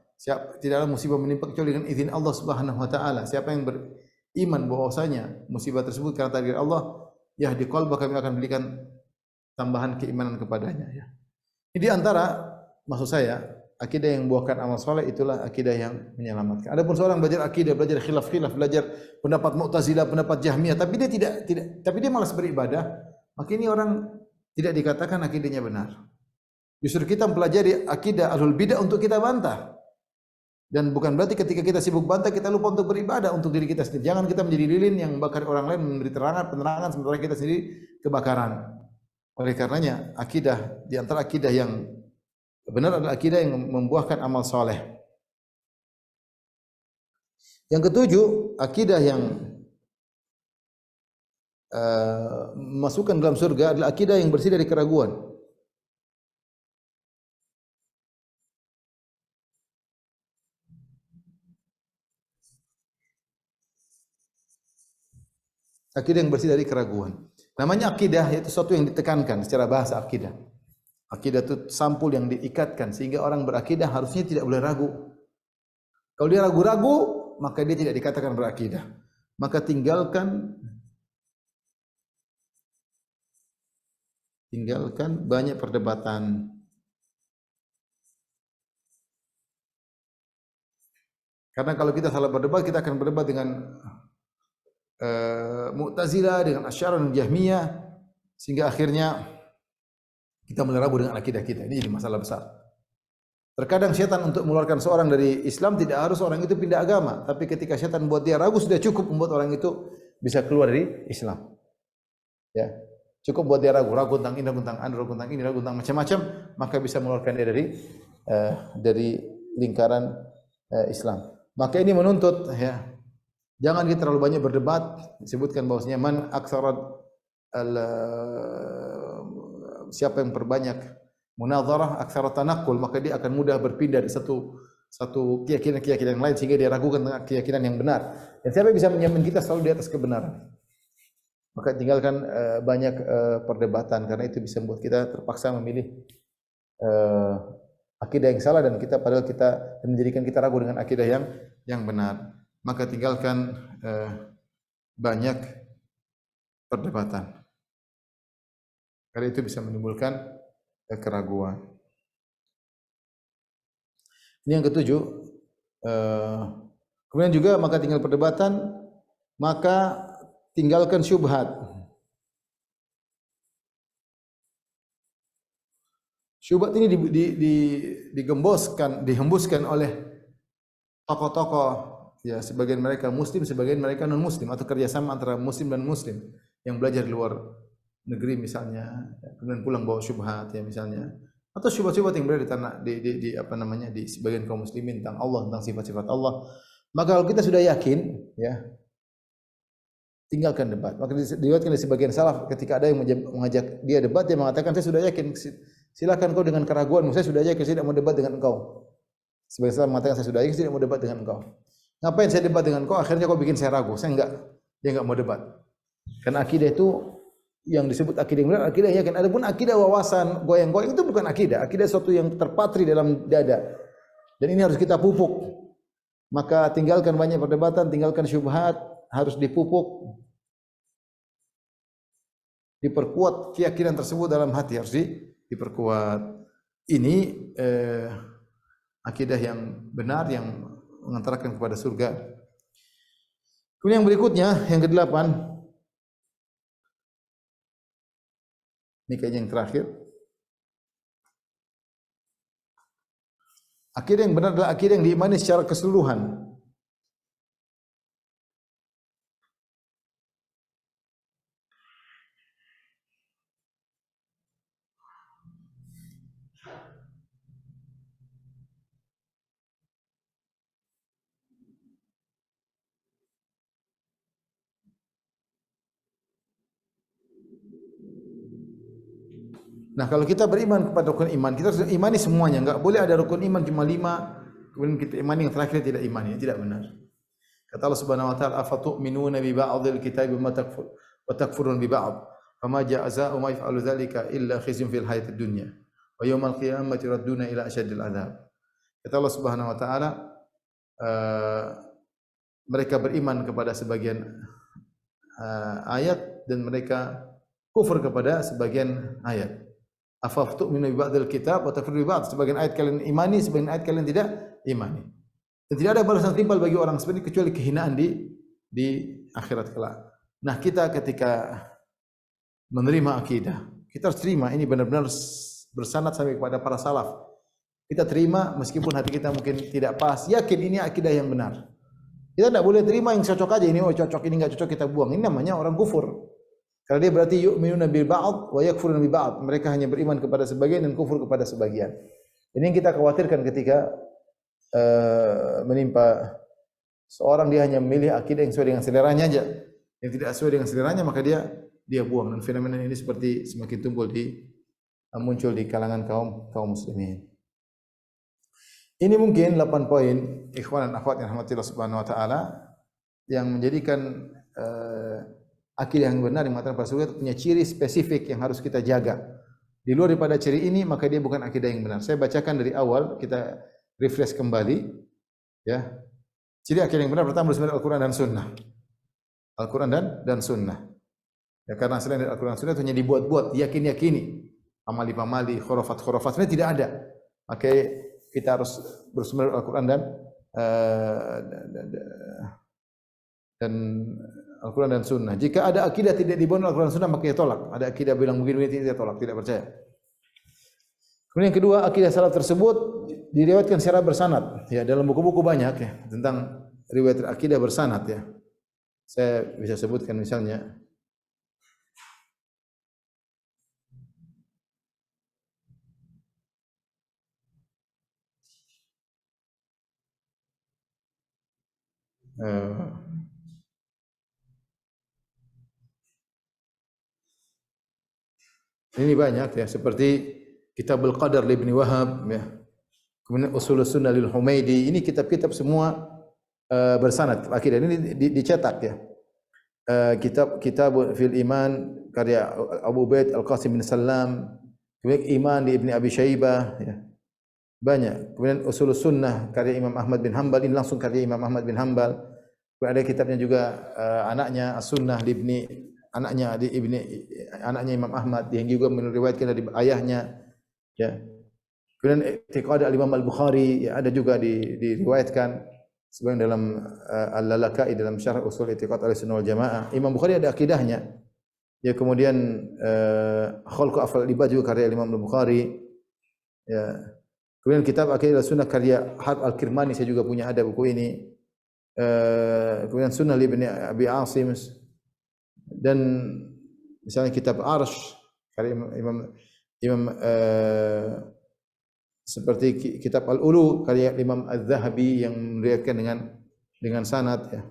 Tidaklah musibah menimpa kecuali dengan izin Allah Subhanahu wa taala. Siapa yang beriman bahwasanya musibah tersebut karena takdir Allah, yahdi qalbah, kami akan berikan tambahan keimanan kepadanya, ya. Ini antara, maksud saya, akidah yang membuahkan amal saleh itulah akidah yang menyelamatkan. Adapun seorang belajar akidah, belajar khilaf, belajar pendapat Mu'tazilah, pendapat Jahmiyah, tapi dia malas beribadah, maka ini orang tidak dikatakan akidahnya benar. Justru kita mempelajari akidah Ahlul Bidah untuk kita bantah. Dan bukan berarti ketika kita sibuk bantah kita lupa untuk beribadah untuk diri kita sendiri. Jangan kita menjadi lilin yang membakar orang lain, memberi penerangan sementara kita sendiri kebakaran. Oleh karenanya akidah, di antara akidah yang benar adalah akidah yang membuahkan amal soleh. Yang ketujuh, akidah yang masukkan dalam surga adalah akidah yang bersih dari keraguan. Akidah yang bersih dari keraguan. Namanya akidah, yaitu sesuatu yang ditekankan secara bahasa akidah. Akidah itu sampul yang diikatkan sehingga orang berakidah harusnya tidak boleh ragu. Kalau dia ragu-ragu, maka dia tidak dikatakan berakidah. maka tinggalkan banyak perdebatan. Karena kalau kita salah berdebat, kita akan berdebat dengan Mu'tazilah, dengan Asy'ariyah dan Jahmiyah, sehingga akhirnya kita mulai ragu dengan akidah kita. Ini jadi masalah besar. Terkadang syaitan untuk mengeluarkan seorang dari Islam tidak harus orang itu pindah agama, tapi ketika syaitan buat dia ragu sudah cukup membuat orang itu bisa keluar dari Islam. Ya, cukup buat dia ragu tentang ini, ragu tentang anu, ragu tentang ini, ragu tentang macam-macam, maka bisa mengeluarkan dia dari lingkaran Islam. Maka ini menuntut, ya, jangan kita terlalu banyak berdebat. Disebutkan bahwasanya man aktsarat siapa yang perbanyak munazarah aktsara tanaqqul, maka dia akan mudah berpindah dari satu keyakinan yang lain sehingga dia ragukan tentang keyakinan yang benar. Dan siapa yang bisa menjamin kita selalu di atas kebenaran? Maka tinggalkan banyak perdebatan, karena itu bisa membuat kita terpaksa memilih akidah yang salah dan menjadikan kita ragu dengan akidah yang benar. Maka tinggalkan banyak perdebatan. Karena itu bisa menimbulkan keraguan. Ini yang ketujuh. Kemudian juga maka tinggal perdebatan, maka tinggalkan syubhat. Syubhat ini dihembuskan oleh tokoh-tokoh, ya, sebagian mereka muslim, sebagian mereka non muslim, atau kerjasama antara muslim dan muslim yang belajar di luar negeri misalnya, kemudian pulang bawa syubhat, ya, misalnya, atau syubhat-syubhat yang berada di tanah di sebagian kaum muslimin tentang Allah, tentang sifat-sifat Allah. Maka kalau kita sudah yakin, ya, tinggalkan debat. Maka diriwayatkan dari sebagian salaf, ketika ada yang mengajak dia debat, dia mengatakan, saya sudah yakin, silakan kau dengan keraguanmu, saya sudah yakin, saya tidak mau debat dengan engkau. Sebagian salaf mengatakan, saya sudah yakin, saya tidak mau debat dengan engkau. Ngapain saya debat dengan engkau? Akhirnya kau bikin saya ragu. Dia enggak mau debat. Karena akidah itu yang disebut akidah yang benar, akidah yang yakin. Adapun akidah wawasan goyang-goyang itu bukan akidah. Akidah sesuatu yang terpatri dalam dada. Dan ini harus kita pupuk. Maka tinggalkan banyak perdebatan, tinggalkan syubhat, harus dipupuk. Diperkuat keyakinan tersebut dalam hati, harus diperkuat. Ini akidah yang benar yang mengantarkan kepada surga. Kemudian yang berikutnya, yang ke-8. Ini kayaknya yang terakhir. Akidah yang benar adalah akidah yang diimani secara keseluruhan. Nah, kalau kita beriman kepada rukun iman, kita harus imani semuanya. Enggak boleh ada rukun iman cuma 5, kemudian kita imani yang terakhir tidak imani. Tidak benar. Kata Allah Subhanahu wa taala, "Afatu'minuna bi ba'dil kitabi wa takfurun bi ba'd. Fama jazaa'u ma yaf'alu dzalika illa khizyun fil hayatid dunya. Wa yaumal qiyamati radduna ila asyaddil adzab." Kata Allah Subhanahu wa taala, mereka beriman kepada sebagian ayat dan mereka kufur kepada sebagian ayat. Afatu'minu bi ba'dil kitab wa takfurun bi ba'd. Sebagian ayat kalian imani, sebagian ayat kalian tidak imani. Dan tidak ada balasan timpal bagi orang seperti ini kecuali kehinaan di akhirat kelak. Nah, kita ketika menerima akidah, kita harus terima ini benar-benar bersanad sampai kepada para salaf. Kita terima meskipun hati kita mungkin tidak pas, yakin ini akidah yang benar. Kita tidak boleh terima yang cocok aja, ini cocok, ini enggak cocok kita buang. Ini namanya orang kufur. Karena dia berarti yu'minuna bil ba'd wa yakfuruna bi ba'd. Mereka hanya beriman kepada sebagian dan kufur kepada sebagian. Ini yang kita khawatirkan ketika menimpa seorang, dia hanya memilih akidah yang sesuai dengan seleranya aja. Yang tidak sesuai dengan seleranya maka dia buang. Dan fenomena ini seperti semakin muncul di kalangan kaum muslimin. Ini mungkin 8 poin ikhwan dan akhwat yang rahmatillah subhanahu wa taala yang menjadikan akidah yang benar yang mengatakan pada surga itu punya ciri spesifik yang harus kita jaga. Di luar daripada ciri ini maka dia bukan akidah yang benar. Saya bacakan dari awal, kita refresh kembali, ya. Ciri akidah yang benar pertama bersumber Al-Qur'an dan Sunnah. Al-Quran dan Sunnah. Ya, karena selain dari Al-Quran dan Sunnah itu hanya dibuat-buat, yakini, pamali-pamali, khurafat-khurafat, ini tidak ada. Maka kita harus bersumber Al-Quran dan Al-Quran dan Sunnah. Jika ada akidah tidak dibawa Al-Quran dan Sunnah, maka dia tolak. Ada akidah bilang begini, dia tolak, tidak percaya. Kemudian yang kedua, akidah salaf tersebut diriwayatkan secara bersanad. Ya, dalam buku-buku banyak ya tentang riwayat akidah bersanad ya. Saya bisa sebutkan misalnya ini banyak ya, seperti Kitabul Qadar Ibnu Wahab ya. Kemudian Ushulus Sunnah lil Humaidi. Ini kitab-kitab semua bersanad akidah ini dicetak ya. Kitab fil Iman karya Abu Ubaid Al-Qasim bin Salam, kemudian Iman di Ibni Abi Syaibah ya. Banyak. Kemudian Ushulus Sunnah karya Imam Ahmad bin Hanbal, ini langsung karya Imam Ahmad bin Hanbal. Kemudian ada kitabnya juga anaknya As-Sunnah anaknya Imam Ahmad yang juga meriwayatkan dari ayahnya ya. Kemudian I'tiqad al-Imam Al-Bukhari ya, ada juga diriwayatkan sebagian dalam Al-Lalaka'i dalam Syarh Ushul I'tiqad Ahlussunnah wal Jamaah. Imam Bukhari ada akidahnya. Ya, kemudian Khalqu Af'al Ibad juga karya Imam Al-Bukhari. Ya. Kemudian kitab Aqidah Sunnah karya Harb Al-Kirmani, saya juga punya ada buku ini. Kemudian Sunnah Ibn Abi Asim, dan misalnya kitab Arsh karya Imam seperti kitab Al-Ulu karya Imam Az-Zahabi yang meriwayatkan dengan sanad ya.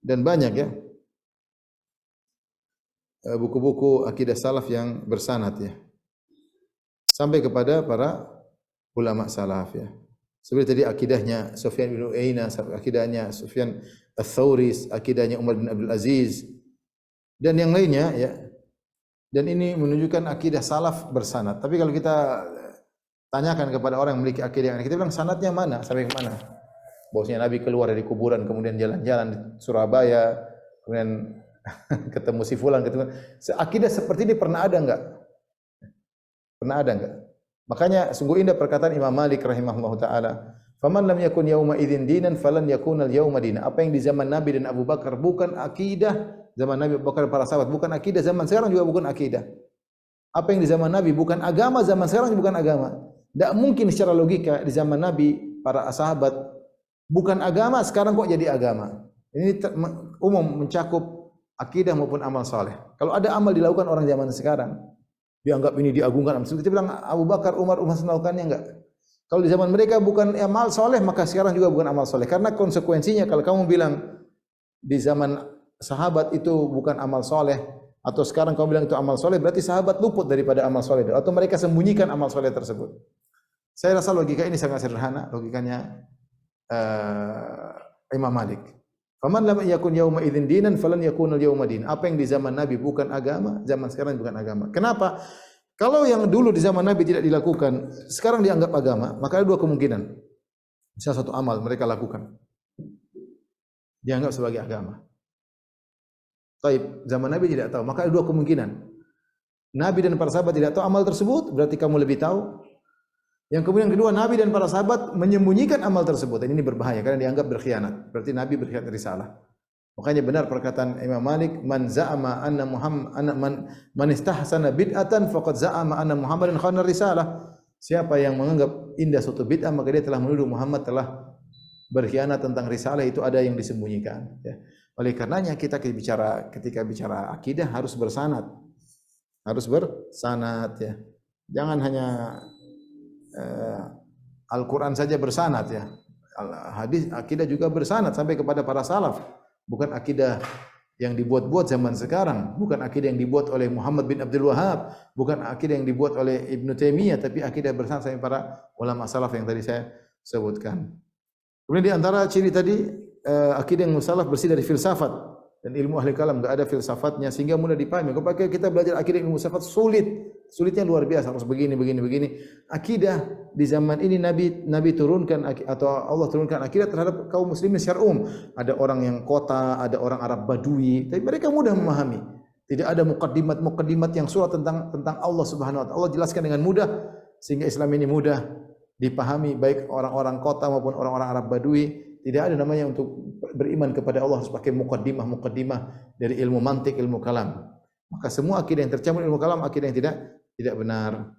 Dan banyak ya buku-buku akidah salaf yang bersanad ya. Sampai kepada para ulama salaf ya. Seperti tadi akidahnya Sufyan bin Uyainah, akidahnya Sufyan Ats-Tsauri, akidahnya Umar bin Abdul Aziz dan yang lainnya ya. Dan ini menunjukkan akidah salaf bersanad. Tapi kalau kita tanyakan kepada orang yang memiliki akidah yang kita bilang sanadnya mana, sampai ke mana? Bahwasanya Nabi keluar dari kuburan kemudian jalan-jalan di Surabaya, kemudian ketemu si fulan, ketemu. Akidah seperti ini pernah ada enggak? Pernah ada enggak? Makanya sungguh indah perkataan Imam Malik rahimahullahu taala, "Faman lam yakun yauma idzin dinan falan yakuna al-yauma dinan." Apa yang di zaman Nabi dan Abu Bakar bukan akidah, zaman Nabi Abu Bakar para sahabat bukan akidah, zaman sekarang juga bukan akidah. Apa yang di zaman Nabi bukan agama, zaman sekarang juga bukan agama. Tidak mungkin secara logika di zaman Nabi para sahabat bukan agama, sekarang kok jadi agama. Ini umum mencakup akidah maupun amal saleh. Kalau ada amal dilakukan orang zaman sekarang, dianggap ini diagungkan. Kita bilang Abu Bakar, Umar melakukannya enggak. Kalau di zaman mereka bukan amal soleh, maka sekarang juga bukan amal soleh. Karena konsekuensinya kalau kamu bilang di zaman sahabat itu bukan amal soleh, atau sekarang kamu bilang itu amal soleh, berarti sahabat luput daripada amal soleh, atau mereka sembunyikan amal soleh tersebut. Saya rasa logika ini sangat sederhana, logikanya Imam Malik. Faman lam yakun yauma idzin dinan falan yakun al-yauma din. Apa yang di zaman Nabi bukan agama, zaman sekarang bukan agama. Kenapa? Kalau yang dulu di zaman Nabi tidak dilakukan, sekarang dianggap agama, maka ada dua kemungkinan. Misalnya satu amal mereka lakukan, dianggap sebagai agama. Taib, zaman Nabi tidak tahu, maka ada dua kemungkinan. Nabi dan para sahabat tidak tahu amal tersebut, berarti kamu lebih tahu. Yang kemudian kedua, Nabi dan para sahabat menyembunyikan amal tersebut. Dan ini berbahaya karena dianggap berkhianat. Berarti Nabi berkhianat risalah. Makanya benar perkataan Imam Malik, man za'ama anna man istahsana bid'atan faqad za'ama anna Muhammadan khana risalah. Siapa yang menganggap indah suatu bid'ah, maka dia telah menuduh Muhammad telah berkhianat tentang risalah, itu ada yang disembunyikan ya. Oleh karenanya ketika bicara akidah harus bersanad. Harus bersanad ya. Jangan hanya Al-Quran saja bersanad ya. Hadis akidah juga bersanad sampai kepada para salaf. Bukan akidah yang dibuat-buat zaman sekarang, bukan akidah yang dibuat oleh Muhammad bin Abdul Wahhab, bukan akidah yang dibuat oleh Ibnu Taimiyah, tapi akidah bersanad sampai para ulama salaf yang tadi saya sebutkan. Kemudian di antara ciri tadi akidah yang salaf bersih dari filsafat. Dan ilmu ahli kalam enggak ada filsafatnya sehingga mudah dipahami. Kalau pakai kita belajar akidah ilmu filsafat sulitnya luar biasa, harus begini. Akidah di zaman ini Nabi turunkan atau Allah turunkan akidah terhadap kaum muslimin secara umum. Ada orang yang kota, ada orang Arab Badui, tapi mereka mudah memahami. Tidak ada mukaddimat yang surat tentang Allah Subhanahu wa taala. Allah jelaskan dengan mudah sehingga Islam ini mudah dipahami baik orang-orang kota maupun orang-orang Arab Badui. Tidak ada namanya untuk beriman kepada Allah harus pakai mukaddimah dari ilmu mantik, ilmu kalam. Maka semua akidah yang tercampur ilmu kalam akidah yang tidak benar.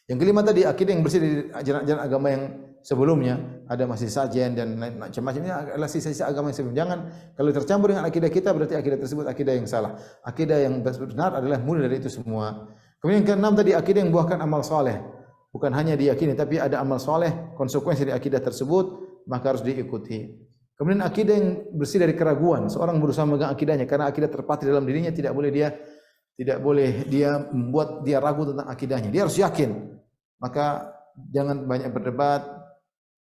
Yang kelima tadi akidah yang bersih dari ajaran-ajaran agama yang sebelumnya, ada masih sajian dan macam-macam, ini adalah sisa-sisa agama yang sebelumnya. Jangan kalau tercampur dengan akidah kita berarti akidah tersebut akidah yang salah. Akidah yang benar adalah murni dari itu semua. Kemudian yang keenam tadi akidah yang membuahkan amal soleh. Bukan hanya diyakini tapi ada amal soleh, konsekuensi dari akidah tersebut maka harus diikuti. Kemudian akidah yang bersih dari keraguan. Seorang berusaha memegang akidahnya karena akidah terpatri dalam dirinya, tidak boleh dia membuat dia ragu tentang akidahnya. Dia harus yakin. Maka jangan banyak berdebat,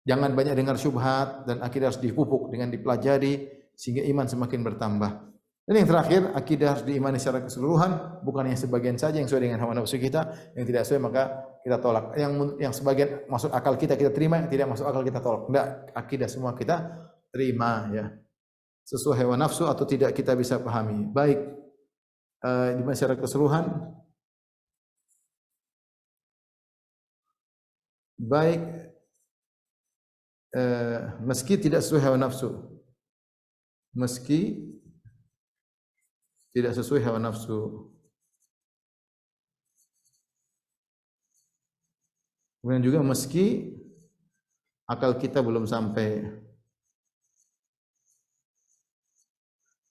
jangan banyak dengar syubhat, dan akidah harus dipupuk dengan dipelajari sehingga iman semakin bertambah. Dan yang terakhir, akidah harus diimani secara keseluruhan, bukan yang sebagian saja yang sesuai dengan hawa nafsu kita, yang tidak sesuai maka kita tolak. Yang sebagian masuk akal kita terima, yang tidak masuk akal kita tolak. Tidak, akidah semua kita terima ya. Sesuai hawa nafsu atau tidak kita bisa pahami. Baik di masyarakat keseluruhan, baik meski tidak sesuai hawa nafsu. Meski tidak sesuai hawa nafsu. Kemudian juga meski akal kita belum sampai,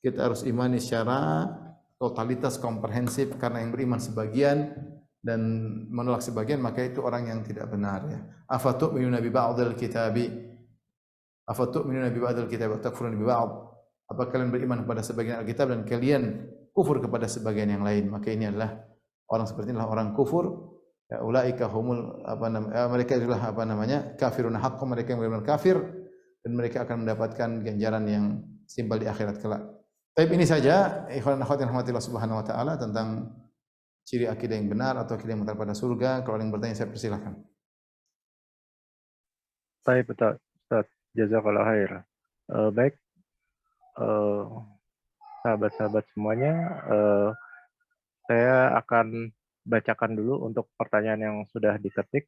kita harus imani secara totalitas komprehensif karena yang beriman sebagian dan menolak sebagian maka itu orang yang tidak benar ya. Afatu'minuna bi ba'dil kitabi afatu'minuna bi ba'dil kitabi wa takfuruna bi ba'd. Apa kalian beriman kepada sebagian Alkitab dan kalian kufur kepada sebagian yang lain? Maka ini adalah orang seperti inilah orang kufur. Ya, ulaika humul mereka adalah kafirun haqqan, mereka yang benar-benar kafir dan mereka akan mendapatkan ganjaran yang setimpal di akhirat kelak. Tapi ini saja ikhwan dan akhwat yang rahmatillah subhanahu wa taala tentang ciri akidah yang benar atau akidah yang mengantar pada surga. Kalau ada yang bertanya saya persilahkan. Baik, Ustaz. Jazakallah khair. Baik, sahabat-sahabat semuanya, saya akan bacakan dulu untuk pertanyaan yang sudah diketik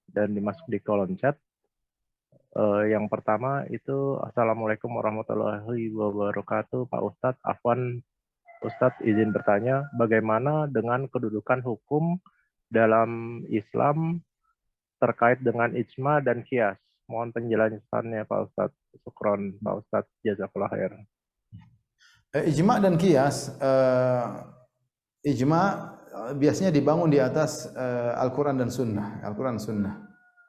dan dimasuk di kolom chat. Yang pertama itu Assalamualaikum warahmatullahi wabarakatuh Pak Ustadz. Afwan Ustadz izin bertanya, bagaimana dengan kedudukan hukum dalam Islam terkait dengan ijma dan qiyas? Mohon penjelasannya Pak Ustadz. Syukron Pak Ustadz, jazakallah khair. Ijma dan qiyas, ijma biasanya dibangun di atas Al-Quran dan Sunnah. Al-Quran dan Sunnah.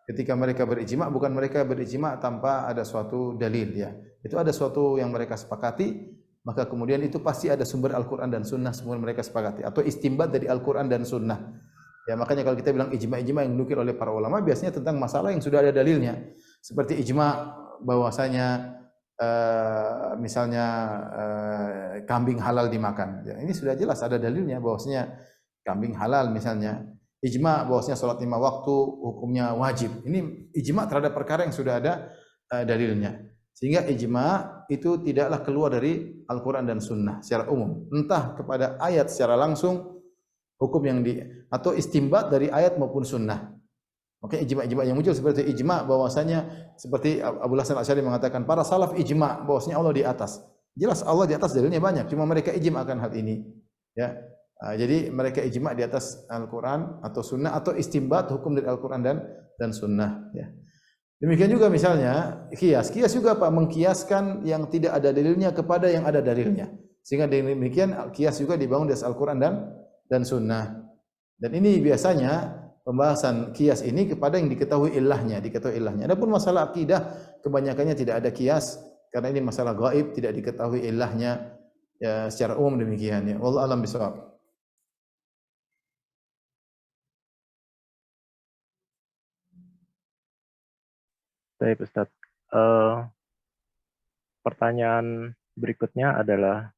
Ketika mereka berijma, bukan mereka berijma tanpa ada suatu dalil ya. Itu ada suatu yang mereka sepakati, maka kemudian itu pasti ada sumber Al-Quran dan Sunnah semua mereka sepakati atau istimbat dari Al-Quran dan Sunnah. Ya, makanya kalau kita bilang ijma yang dinukil oleh para ulama biasanya tentang masalah yang sudah ada dalilnya. Seperti ijma bahwasanya misalnya kambing halal dimakan. Ya, ini sudah jelas ada dalilnya bahwasanya kambing halal misalnya. Ijma bahwasanya salat 5 waktu hukumnya wajib. Ini ijma terhadap perkara yang sudah ada dalilnya. Sehingga ijma itu tidaklah keluar dari Al-Quran dan Sunnah secara umum. Entah kepada ayat secara langsung hukum yang atau istimbat dari ayat maupun sunnah. Maka ijma yang muncul seperti ijma bahwasanya seperti Abu Hasan Asy'ari mengatakan para salaf ijma bahwasanya Allah di atas. Jelas Allah di atas, dalilnya banyak, cuma mereka ijma akan hal ini. Ya. Jadi mereka ijma di atas Al-Qur'an atau sunnah atau istimbat hukum dari Al-Qur'an dan sunnah ya. Demikian juga misalnya qiyas. Qiyas juga apa? Mengkiaskan yang tidak ada dalilnya kepada yang ada dalilnya. Sehingga demikian qiyas juga dibangun di atas Al-Qur'an dan sunnah. Dan ini biasanya pembahasan qiyas ini kepada yang diketahui ilahnya. Adapun masalah akidah kebanyakannya tidak ada qiyas karena ini masalah gaib, tidak diketahui ilahnya ya, secara umum demikian ya. Wallahu a'lam bishawab. Baik Ustadz. Pertanyaan berikutnya adalah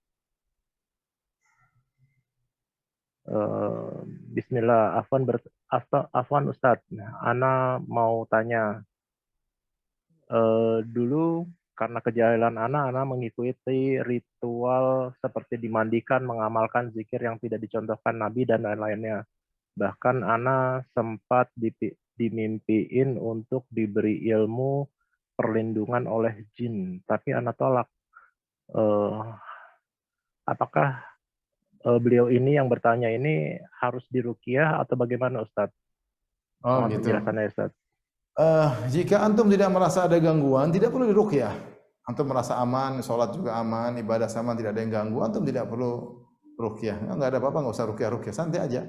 Bismillah, Afwan Ustadz. Ana mau tanya, dulu karena kejahilan Ana mengikuti ritual seperti dimandikan, mengamalkan zikir yang tidak dicontohkan Nabi dan lain-lainnya. Bahkan Ana sempat dimimpiin untuk diberi ilmu perlindungan oleh jin, tapi Ana tolak. Apakah beliau ini yang bertanya ini harus diruqyah atau bagaimana Ustadz? Oh Mohon gitu. penjelasannya Ustadz. Jika antum tidak merasa ada gangguan, tidak perlu diruqyah. Antum merasa aman, sholat juga aman, ibadah sama, tidak ada yang ganggu, antum tidak perlu ruqyah. Enggak ada apa-apa, enggak usah ruqyah, santai aja.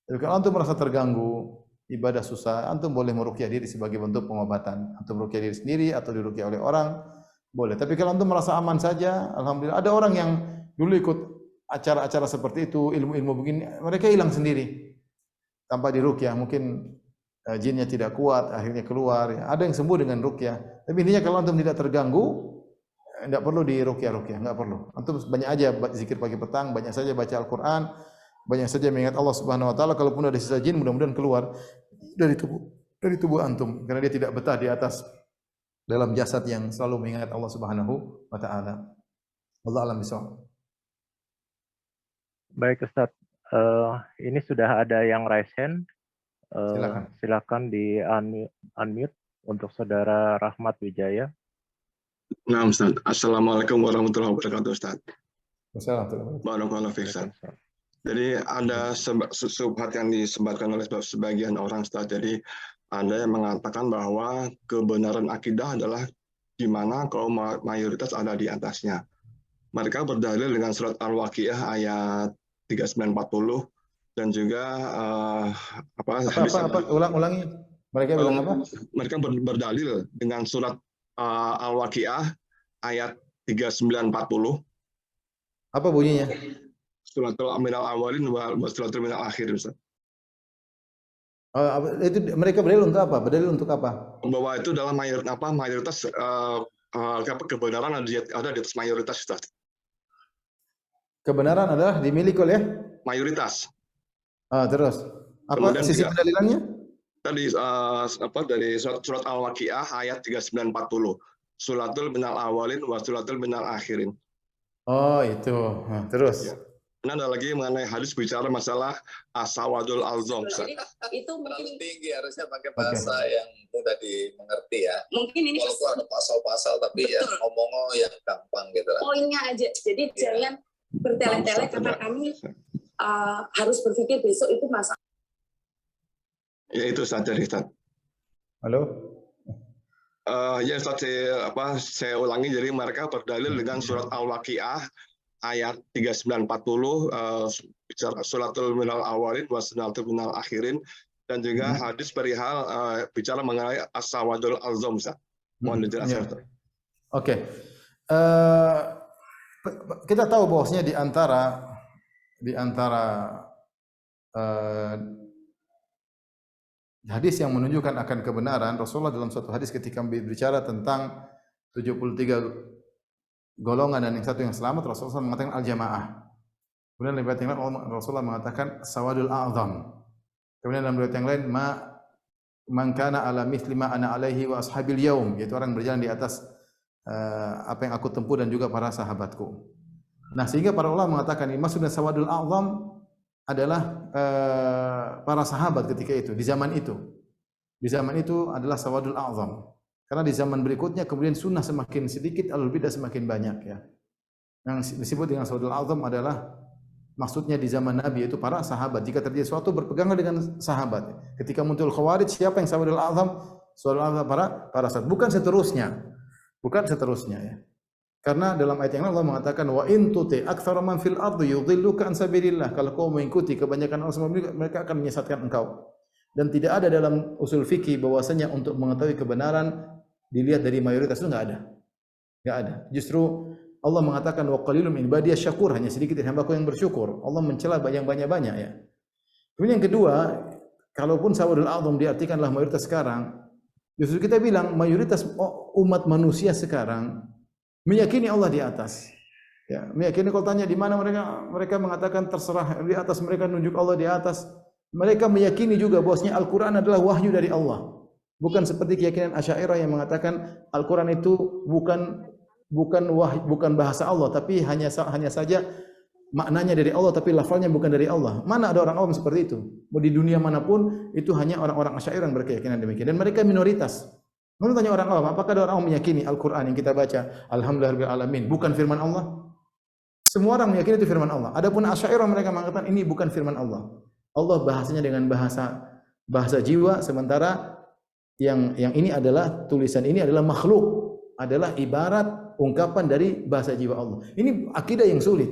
Jadi kalau antum merasa terganggu, ibadah susah, antum boleh meruqyah diri sebagai bentuk pengobatan. Antum ruqyah diri sendiri atau diruqyah oleh orang, boleh. Tapi kalau antum merasa aman saja, alhamdulillah. Ada orang yang dulu ikut acara-acara seperti itu, ilmu-ilmu begini, mereka hilang sendiri tanpa diruqyah. Mungkin jinnya tidak kuat, akhirnya keluar. Ada yang sembuh dengan ruqyah. Tapi intinya kalau antum tidak terganggu, tidak perlu diruqyah, enggak perlu. Antum banyak aja zikir pagi petang, banyak saja baca Al-Qur'an, banyak saja mengingat Allah Subhanahu wa taala. Kalaupun ada sisa jin, mudah-mudahan keluar dari tubuh antum karena dia tidak betah di atas dalam jasad yang selalu mengingat Allah Subhanahu wa taala. Wallahu a'lam bishawab. Baik Ustadz, ini sudah ada yang raise hand. Silakan di unmute untuk saudara Rahmat Wijaya. Nah, Ustaz. Assalamualaikum warahmatullahi wabarakatuh, Ustaz. Assalamualaikum. Jadi ada subhat yang disebarkan oleh sebagian orang, Ustaz. Jadi ada yang mengatakan bahwa kebenaran akidah adalah di mana kaum mayoritas ada di atasnya. Mereka berdalil dengan surat Al-Waqiah ayat 3940 dan juga ulangi. Mereka bilang apa? Mereka berdalil dengan surat Al-Waqiah ayat 3940. Apa bunyinya? Suratul minal awalin wa suratul minal akhirin, Ustaz. Itu mereka berdalil untuk apa? Berdalil untuk apa? Bahwa itu dalam mayoritas kebenaran ada di atas mayoritas, Ustaz. Kebenaran adalah dimiliki oleh mayoritas. Terus apa sisi pendalilannya? Tadi dari surat Al-Waqiah ayat 3940. Suratul minal awalin wa suratul minal akhirin. Oh, itu. Terus. Ya. Ini ada lagi mengenai hadis bicara masalah asawadul alzom. Itu mungkin tinggi, harusnya pakai bahasa yang mudah dimengerti ya. Mungkin ini walaupun ada pasal-pasal tapi ya ngomong yang gampang gitu lah. Poinnya aja. Jadi jangan bertele-tele karena kami harus berpikir besok itu masalah. Ya itu saja, Ustaz. Halo. Ya Ustaz, saya ulangi. Jadi mereka berdalil dengan surat Al-Waqiah ayat 3940, suratul minal awalin wa suratul minal akhirin, dan juga hadis perihal bicara mengenai as-sawadul alzom, Ustaz. Mohon dijelaskan. Oke. Kita tahu bahwasanya di antara hadis yang menunjukkan akan kebenaran, Rasulullah dalam suatu hadis ketika berbicara tentang 73 golongan dan yang satu yang selamat, Rasulullah mengatakan al-jamaah. Kemudian dalam riwayat yang lain Rasulullah mengatakan sawadul a'zam. Kemudian dalam riwayat yang lain man kana ala mithli ma ana alaihi wa ashabil yaum, yaitu orang berjalan di atas apa yang aku tempuh dan juga para sahabatku. Nah, sehingga para ulama mengatakan ini maksudnya sawadul a'zam adalah para sahabat ketika itu, di zaman itu. Di zaman itu adalah sawadul a'zam. Karena di zaman berikutnya kemudian sunnah semakin sedikit, alul bidah semakin banyak ya. Yang disebut dengan sawadul a'zam adalah maksudnya di zaman Nabi yaitu para sahabat. Jika terjadi sesuatu berpegangan dengan sahabat. Ketika muncul khawarij, siapa yang sawadul a'zam? Sawadul a'zam para sahabat. Bukan seterusnya. Bukan seterusnya ya. Karena dalam ayat yang lain Allah mengatakan wa in tuti aktsara man fil ardi yudhilluka an sabilillah. Kalau kau mengikuti kebanyakan orang semua mereka akan menyesatkan engkau. Dan tidak ada dalam usul fikih bahwasanya untuk mengetahui kebenaran dilihat dari mayoritas, itu enggak ada. Enggak ada. Justru Allah mengatakan wa qalilun min ibadiyasy syakur, hanya sedikit dari hamba-Ku yang bersyukur. Allah mencela yang banyak-banyak ya. Kemudian yang kedua, kalaupun sawadul a'zam diartikanlah mayoritas sekarang, justru kita bilang mayoritas umat manusia sekarang meyakini Allah di atas. Ya, meyakini kalau tanya di mana mereka mengatakan terserah di atas, mereka nunjuk Allah di atas. Mereka meyakini juga bahwasanya Al-Qur'an adalah wahyu dari Allah. Bukan seperti keyakinan Asy'ariyah yang mengatakan Al-Qur'an itu bukan bahasa Allah, tapi hanya saja maknanya dari Allah tapi lafalnya bukan dari Allah. Mana ada orang awam seperti itu? Mau di dunia manapun itu hanya orang-orang Asy'ariyah yang berkeyakinan demikian, dan mereka minoritas. Kalau tanya orang awam, apakah ada orang awam meyakini Al-Qur'an yang kita baca Alhamdulillahirabbil alamin bukan firman Allah? Semua orang meyakini itu firman Allah. Adapun Asy'ariyah mereka mengatakan ini bukan firman Allah. Allah bahasanya dengan bahasa jiwa, sementara yang ini adalah tulisan ini adalah makhluk, adalah ibarat ungkapan dari bahasa jiwa Allah. Ini akidah yang sulit.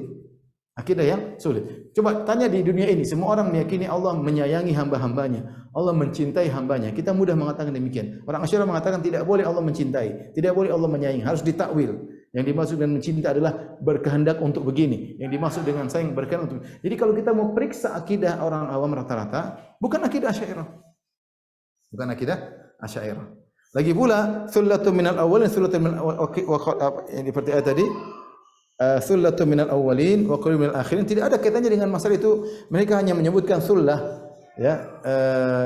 Akidah yang sulit. Coba tanya di dunia ini, semua orang meyakini Allah menyayangi hamba-hambanya, Allah mencintai hambanya. Kita mudah mengatakan demikian. Orang Asy'ariyah mengatakan tidak boleh Allah mencintai, tidak boleh Allah menyayangi, harus ditakwil. Yang dimaksud dengan mencinta adalah berkehendak untuk begini. Yang dimaksud dengan sayang berkehendak untuk. Jadi kalau kita mau periksa akidah orang awam rata-rata, bukan akidah Asy'ariyah. Bukan akidah Asy'ariyah. Lagi pula, thullatun minal awwalin, thullatun minal yang seperti ayat tadi, thullatun minal awwalin wa qalilun minal akhirin. Tidak ada kaitannya dengan masalah itu. Mereka hanya menyebutkan thullah, ya,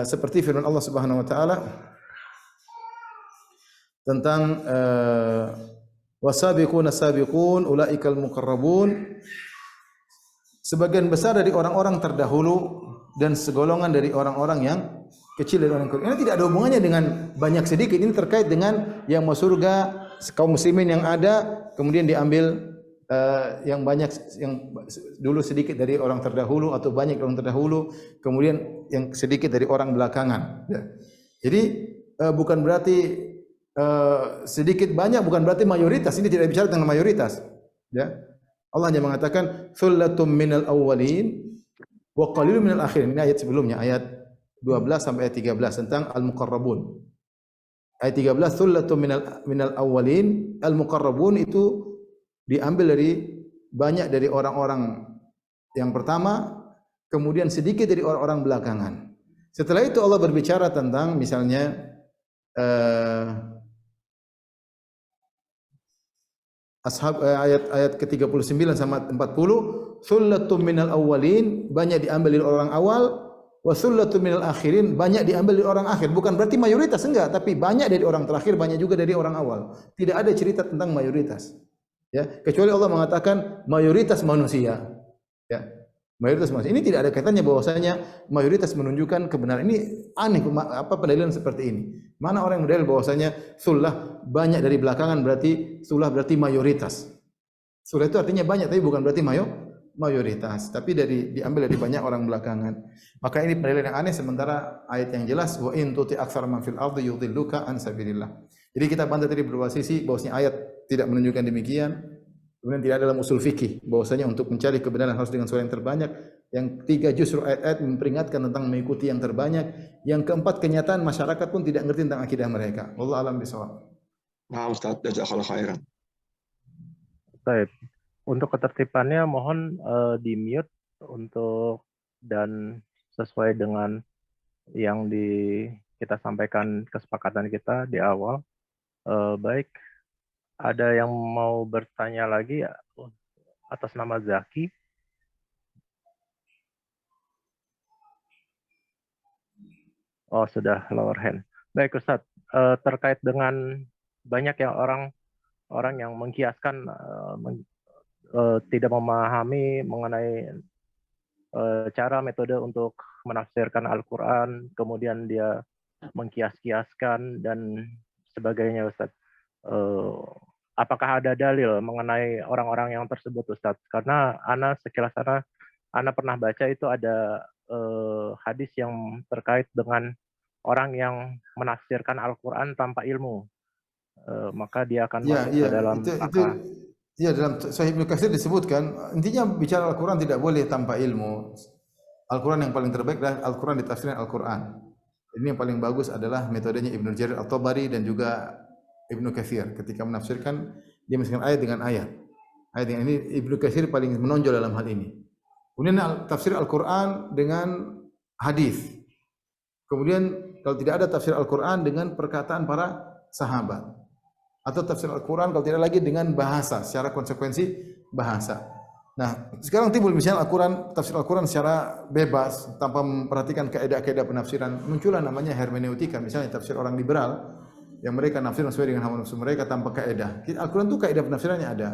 seperti firman Allah Subhanahu wa taala tentang wasabiquna sabiqun ulaikal muqarrabun. Sebagian besar dari orang-orang terdahulu dan segolongan dari orang-orang yang kecil dari orang kafir. Ini tidak ada hubungannya dengan banyak sedikit. Ini terkait dengan yang mau surga kaum muslimin yang ada, kemudian diambil yang banyak, yang dulu sedikit dari orang terdahulu atau banyak orang terdahulu, kemudian yang sedikit dari orang belakangan. Ya. Jadi bukan berarti sedikit banyak, bukan berarti mayoritas. Ini tidak bicara tentang mayoritas. Ya. Allah hanya mengatakan thullatun minal awwalin wa qalilun minal akhirin. Ini ayat sebelumnya, ayat 12 sampai ayat 13 tentang al-muqarrabun. Ayat 13 thullatun minal awwalin, al-muqarrabun itu diambil dari banyak dari orang-orang yang pertama, kemudian sedikit dari orang-orang belakangan. Setelah itu Allah berbicara tentang misalnya ayat ke-39 sama 40, thullatun minal awwalin, banyak diambil dari orang awal, wa thullatun minal akhirin, banyak diambil dari orang akhir. Bukan berarti mayoritas, enggak, tapi banyak dari orang terakhir, banyak juga dari orang awal. Tidak ada cerita tentang mayoritas. Ya, kecuali Allah mengatakan mayoritas manusia. Ya. Mayoritas manusia. Ini tidak ada kaitannya bahwasanya mayoritas menunjukkan kebenaran. Ini aneh, apa pendalilan seperti ini? Mana orang yang berdalil bahwasanya sullah banyak dari belakangan berarti sullah berarti mayoritas. Sullah itu artinya banyak tapi bukan berarti mayoritas, tapi diambil dari banyak orang belakangan. Maka ini pendalilan yang aneh, sementara ayat yang jelas wa in tuti aktsara man fil ardi yudhilluka an sabilillah. Jadi kita bantah tadi beberapa sisi bahwasanya ayat tidak menunjukkan demikian. Kemudian tidak ada dalam usul fikih bahwasanya untuk mencari kebenaran harus dengan suara yang terbanyak. Yang ketiga, justru ayat-ayat memperingatkan tentang mengikuti yang terbanyak. Yang keempat, kenyataan masyarakat pun tidak ngerti tentang akidah mereka. Wallahu a'lam bishawab. Nah, Ustaz, jazakallahu khairan. Baik. Untuk ketertibannya mohon di-mute untuk dan sesuai dengan yang kita sampaikan kesepakatan kita di awal. Baik. Ada yang mau bertanya lagi ya, atas nama Zaki? Oh, sudah lower hand. Baik Ustadz, terkait dengan banyak yang orang yang mengkiaskan tidak memahami mengenai cara metode untuk menafsirkan Al-Quran, kemudian dia mengkias-kiaskan dan sebagainya Ustadz. Apakah ada dalil mengenai orang-orang yang tersebut Ustadz? Karena sekilas Ana pernah baca itu ada hadis yang terkait dengan orang yang menafsirkan Al-Quran tanpa ilmu, maka dia akan masuk ke dalam dalam Sahih Ibnu Katsir disebutkan, intinya bicara Al-Quran tidak boleh tanpa ilmu. Al-Quran yang paling terbaik adalah Al-Quran ditafsirkan Al-Quran. Ini yang paling bagus adalah metodenya Ibnu Jarir At-Tabari dan juga Ibnu Katsir. Ketika menafsirkan, dia memasukkan ayat dengan ayat. Ayat yang ini Ibnu Katsir paling menonjol dalam hal ini. Kemudian tafsir Al-Quran dengan hadis. Kemudian kalau tidak ada tafsir Al-Quran dengan perkataan para sahabat. Atau tafsir Al-Quran kalau tidak lagi dengan bahasa secara konsekuensi bahasa. Nah, sekarang timbul misalnya Al-Quran, tafsir Al-Quran secara bebas tanpa memperhatikan kaidah-kaidah penafsiran, muncullah namanya hermeneutika, misalnya tafsir orang liberal yang mereka nafsir sesuai dengan hawa nafsu mereka tanpa kaidah. Al-Quran itu kaidah penafsirannya ada.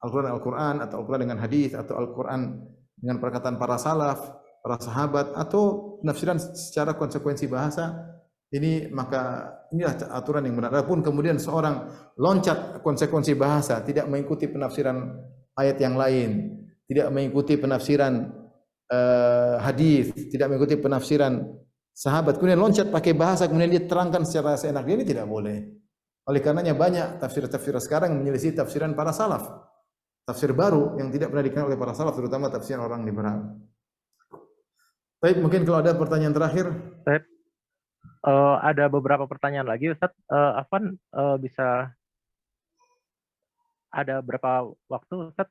Al-Quran atau Al-Quran dengan hadis atau Al-Quran dengan perkataan para salaf, para sahabat atau penafsiran secara konsekuensi bahasa. Ini maka inilah aturan yang benar. Adapun kemudian seorang loncat konsekuensi bahasa, tidak mengikuti penafsiran ayat yang lain, tidak mengikuti penafsiran hadis, tidak mengikuti penafsiran sahabat, kemudian loncat pakai bahasa, kemudian dia terangkan secara seenaknya, ini tidak boleh. Oleh karenanya banyak tafsir-tafsir sekarang menyelisih tafsiran para salaf, tafsir baru yang tidak pernah dikenal oleh para salaf, terutama tafsir orang liberal. Baik, mungkin kalau ada pertanyaan terakhir. Baik. Ada beberapa pertanyaan lagi, Ustaz. Afwan, bisa ada berapa waktu, Ustaz?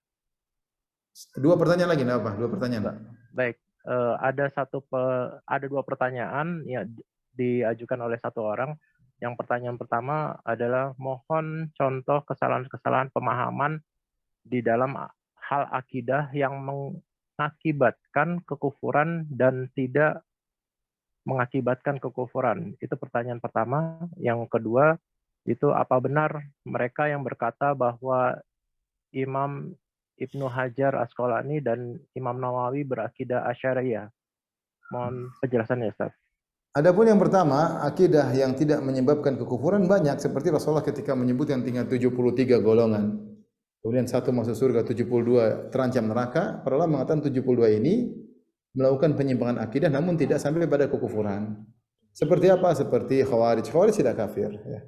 2 pertanyaan lagi, enggak apa? 2 pertanyaan. Baik, ada 2 pertanyaan ya diajukan oleh satu orang. Yang pertanyaan pertama adalah mohon contoh kesalahan-kesalahan pemahaman di dalam hal akidah yang mengakibatkan kekufuran dan tidak mengakibatkan kekufuran. Itu pertanyaan pertama. Yang kedua, itu apa benar mereka yang berkata bahwa Imam Ibnu Hajar Asqalani dan Imam Nawawi berakidah Asy'ariyah? Mohon penjelasannya, Ustaz. Adapun yang pertama, akidah yang tidak menyebabkan kekufuran banyak, seperti Rasulullah ketika menyebutkan tinggal 73 golongan. Kemudian satu masuk surga, 72 terancam neraka. Para ulama mengatakan 72 ini melakukan penyimpangan akidah namun tidak sampai pada kekufuran. Seperti apa? Seperti Khawarij. Khawarij tidak kafir. Ya.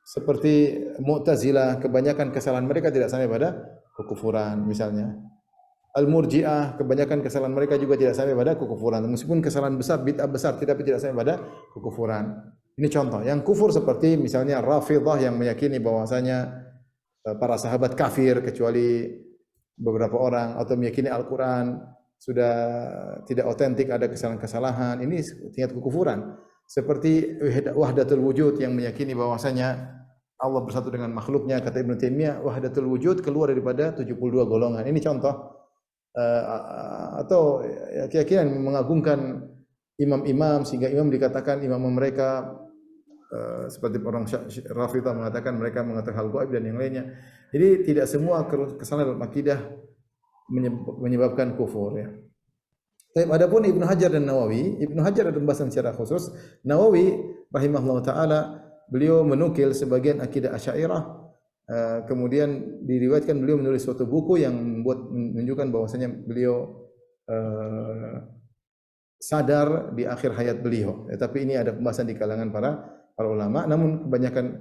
Seperti Mu'tazilah, kebanyakan kesalahan mereka tidak sampai pada kekufuran misalnya. Al-Murji'ah, kebanyakan kesalahan mereka juga tidak sampai pada kekufuran. Meskipun kesalahan besar, bid'ah besar, tidak sampai pada kekufuran. Ini contoh. Yang kufur seperti misalnya Rafidhah yang meyakini bahwasanya para sahabat kafir kecuali beberapa orang, atau meyakini Al-Quran sudah tidak otentik, ada kesalahan-kesalahan, ini tingkat kekufuran. Seperti wahdatul wujud yang meyakini bahwasanya Allah bersatu dengan makhluknya, kata Ibnu Taimiyah, wahdatul wujud keluar daripada 72 golongan. Ini contoh. Atau keyakinan mengagungkan imam-imam sehingga imam dikatakan imam mereka seperti orang Rafidhah mengatakan mereka mengatakan hal gaib dan yang lainnya. Jadi tidak semua kesalahan dalam akidah menyebabkan kufur ya. Tapi adapun Ibnu Hajar dan Nawawi, Ibnu Hajar ada pembahasan secara khusus. Nawawi rahimahullah taala beliau menukil sebagian akidah Asy'ariyah, kemudian diriwayatkan beliau menulis suatu buku yang menunjukkan bahwasanya beliau sadar di akhir hayat beliau. Tapi ini ada pembahasan di kalangan para ulama. Namun kebanyakan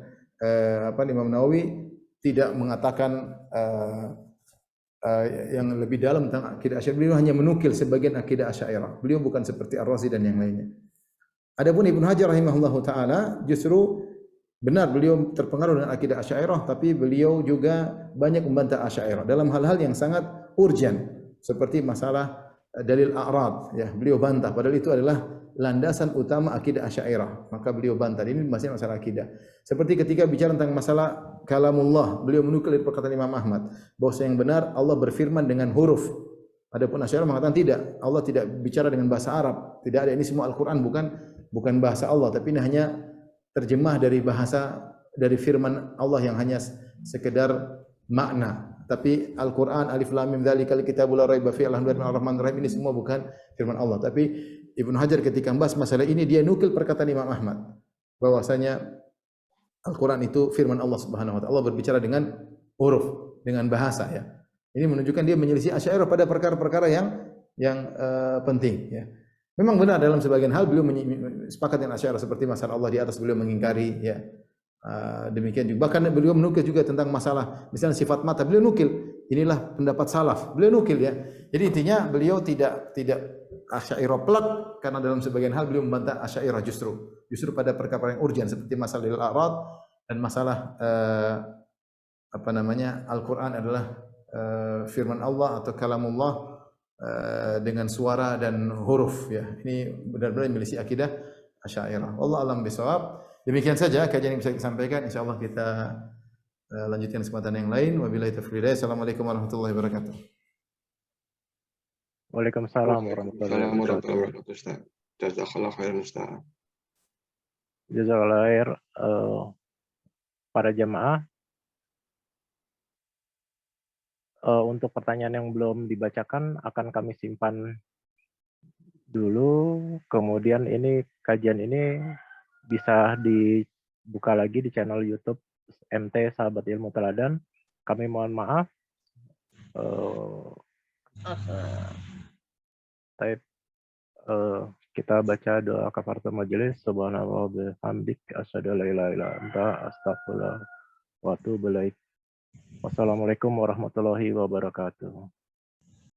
Imam Nawawi tidak mengatakan yang lebih dalam tentang akidah Asy'ariyah. Beliau hanya menukil sebagian akidah Asy'ariyah. Beliau bukan seperti Ar-Razi dan yang lainnya. Adapun Ibnu Hajar rahimahullahu taala justru benar beliau terpengaruh dengan akidah Asy'ariyah, tapi beliau juga banyak membantah Asy'ariyah dalam hal-hal yang sangat urgent seperti masalah dalil a'rad ya. Beliau bantah padahal itu adalah landasan utama akidah Asy'ariyah. Maka beliau bantah. Ini masih masalah akidah. Seperti ketika bicara tentang masalah kalamullah, beliau menukil dari perkataan Imam Ahmad bahwa yang benar Allah berfirman dengan huruf. Adapun Asy'ariyah mengatakan tidak, Allah tidak bicara dengan bahasa Arab. Tidak ada, ini semua Al-Qur'an bukan bahasa Allah, tapi ini hanya terjemah dari bahasa dari firman Allah yang hanya sekedar makna. Tapi Al-Qur'an alif lam mim dzalikal kitabul la raiba fihi ar-rahmanir rahim, ini semua bukan firman Allah. Tapi Ibnu Hajar ketika membahas masalah ini dia nukil perkataan Imam Ahmad bahwasanya Al-Qur'an itu firman Allah Subhanahu wa taala. Allah berbicara dengan huruf, dengan bahasa ya. Ini menunjukkan dia menyelisih Asy'ariyah pada perkara-perkara yang penting ya. Memang benar dalam sebagian hal beliau sepakat dengan Asy'ariyah seperti masalah Allah di atas beliau mengingkari ya. Demikian juga bahkan beliau menukil juga tentang masalah misalnya sifat mata, beliau nukil inilah pendapat salaf, beliau nukil ya. Jadi intinya beliau tidak Asy'ariyah plek karena dalam sebagian hal beliau membantah Asy'ariyah justru pada perkara yang urgen seperti masalah al-a'rad dan masalah Al-Qur'an adalah firman Allah atau kalamullah dengan suara dan huruf ya. Ini benar-benar menyelisih akidah Asy'ariyah. Wallahu a'lam bishawab. Demikian saja kajian yang bisa disampaikan. Insyaallah kita lanjutkan kesempatan yang lain. Wabillahi taufiq. Assalamualaikum warahmatullahi wabarakatuh. Waalaikumsalam warahmatullahi wabarakatuh. Ustaz. Jazakallah khairan Ustaz. Jazakallah khair. Para jamaah, untuk pertanyaan yang belum dibacakan akan kami simpan dulu. Kemudian ini kajian ini bisa dibuka lagi di channel YouTube MT Sahabat Ilmu Teladan. Kami mohon maaf. Kita baca doa kafaratul majelis. Subhanallah bihamdik asyhadu an la ilaha illa anta astaghfirullah wa atubu ilaik. Wassalamualaikum warahmatullahi wabarakatuh.